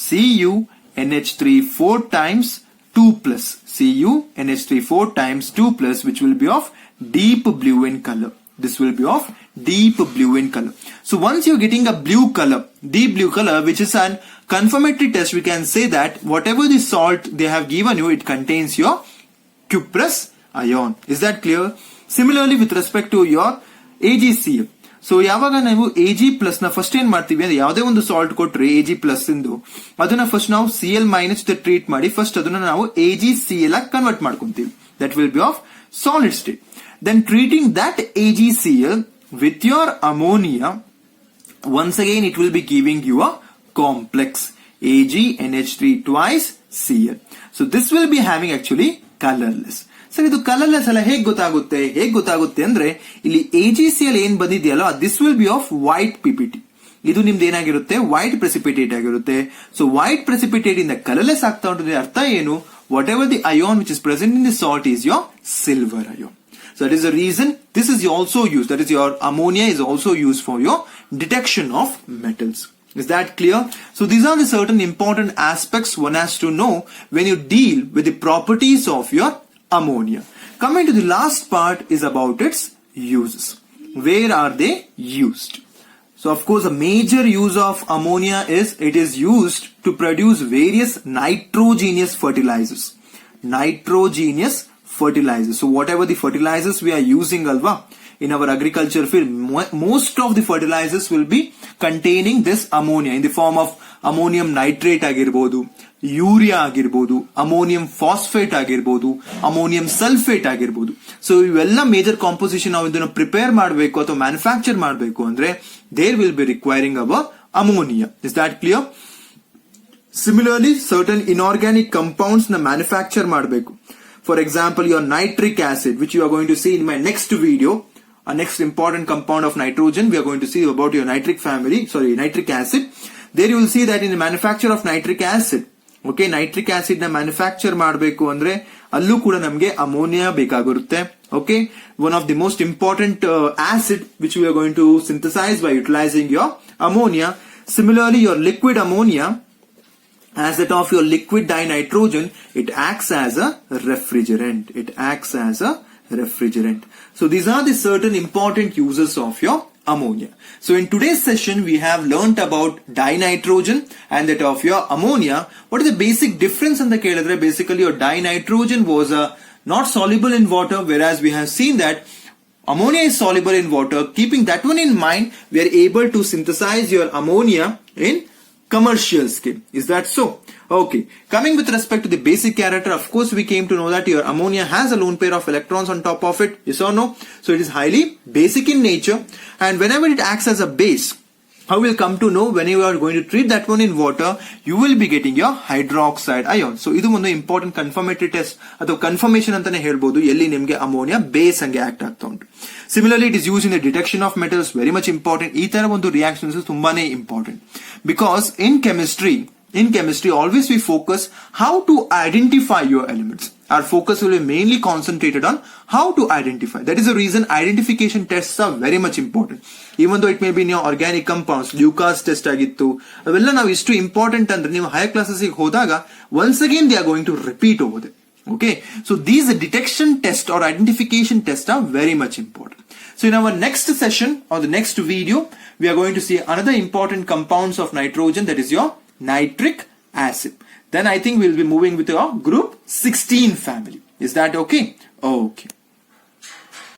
CuNH3 4 times 2+, CuNH3 4 times 2+, which will be of deep blue in color. This will be of deep blue in color. So once you're getting a blue color, deep blue color, which is an confirmatory test, we can say that whatever the salt they have given you, it contains your cuprous ion. Is that clear? Similarly with respect to your AgCl. So ಯಾವಾಗ ನಾವು Ag+ ನ first ಏನ್ ಮಾಡ್ತೀವಿ ಅಂದ್ರೆ, ಯಾವುದೇ ಒಂದು salt ಕೊಟ್ರೆ Ag+ ಇಂದು ಅದನ್ನ ಫಸ್ಟ್ ನಾವು Cl- ಜೊತೆ ಟ್ರೀಟ್ ಮಾಡಿ ಫಸ್ಟ್ ಅದನ್ನ ನಾವು AgCl ಆಗಿ ಕನ್ವರ್ಟ್ ಮಾಡ್ಕೊಂತೀವಿ. That will be of solid state. Then treating that AgCl with your ammonia, once again it will be giving you a complex AgNH3 twice Cl. So this will be having actually colorless. Sir ಇದು colourless ಅಲ್ಲ, ಹೇಗ್ ಗೊತ್ತಾಗುತ್ತೆ ಅಂದ್ರೆ, ಇಲ್ಲಿ AgCl ಏನ್ ಬಂದಿದೆಯಲ್ಲ, this will be of white PPT. ಇದು ನಿಮ್ದು ಏನಾಗಿರುತ್ತೆ, ವೈಟ್ ಪ್ರೆಸಿಪಿಟೇಟ್ ಆಗಿರುತ್ತೆ. ಸೊ ವೈಟ್ ಪ್ರೆಸಿಪಿಟೇಟ್ ಇಂದ ಕಲರ್ಲೆಸ್ ಆಗ್ತಾ ಉಂಟು. ಅರ್ಥ ಏನು, whatever the ion which is present in the salt is your silver ion. So that is the reason this is also used, that is your ammonia is also used for your detection of metals. Is that clear? So these are the certain important aspects one has to know when you deal with the properties of your ammonia. Coming to the last part is about its uses. Where are they used? So of course a major use of ammonia is it is used to produce various nitrogenous fertilizers. So whatever the fertilizers we are using alva in our agriculture field, most of the fertilizers will be containing this ammonia in the form of ammonium nitrate ಆಗಿರಬಹುದು, urea ಆಗಿರಬಹುದು, ammonium phosphate ಆಗಿರಬಹುದು, ammonium sulphate ಆಗಿರಬಹುದು. So ಇವೆಲ್ಲ major composition ನಾವು ಇದನ್ನು prepare ಮಾಡಬೇಕು ಅಥವಾ manufacture ಮಾಡಬೇಕು ಅಂದ್ರೆ there will be requiring our ammonia. Is that clear? Similarly certain inorganic compounds ನ ಮ್ಯಾನುಫ್ಯಾಕ್ಚರ್ ಮಾಡಬೇಕು. For example, your nitric acid, which you are going to see in my next video, a next important compound of nitrogen, we are going to see about your nitric acid. There you will see that in the manufacture of nitric acid, okay, nitric acid na manufacture ಮಾಡಬೇಕು ಅಂದ್ರೆ ಅಲ್ಲೂ ಕೂಡ ನಮಗೆ ammonia ಬೇಕಾಗಿರುತ್ತೆ. Okay, one of the most important acid which we are going to synthesize by utilizing your ammonia. Similarly, your liquid ammonia, as that of your liquid dinitrogen, it acts as a refrigerant. So these are the certain important uses of your ammonia. So in today's session we have learnt about dinitrogen and that of your ammonia. What is the basic difference in the ಕೇಳಿದ್ರೆ, basically your dinitrogen was not soluble in water, whereas we have seen that ammonia is soluble in water. Keeping that one in mind, we are able to synthesize your ammonia in commercial scale. Is that so? Okay. Coming with respect to the basic character, of course we came to know that your ammonia has a lone pair of electrons on top of it. Yes or no? So it is highly basic in nature, and whenever it acts as a base, how we'll come to know, when you are going to treat that one in water, you will be getting your hydroxide ion. So idu ಒಂದು important confirmatory test ಅಥವಾ confirmation ಅಂತಾನೆ ಹೇಳ್ಬೋದು, ಎಲ್ಲಿ ನಿಮಗೆ ammonia base ಹಂಗೆ act ಆಗ್ತಾ ಉಂಟು. Similarly, it is used in the detection of metals, very much important. ಈ ತರ ಒಂದು reactions ತುಂಬಾನೇ important, because in chemistry always we focus how to identify your elements. Our focus will be mainly concentrated on how to identify. That is the reason identification tests are very much important. Even though it may be in your organic compounds, Lucas test agittu, avella ನಾವು ಇಷ್ಟು important ಅಂದ್ರೆ ನೀವು higher classes ಹೋದಾಗ once again they are going to repeat over there. Okay, so these detection tests or identification tests are very much important. So in our next session or the next video, we are going to see another important compounds of nitrogen, that is your nitric acid. Then I think we'll be moving with your group 16 family. Is that okay? Okay.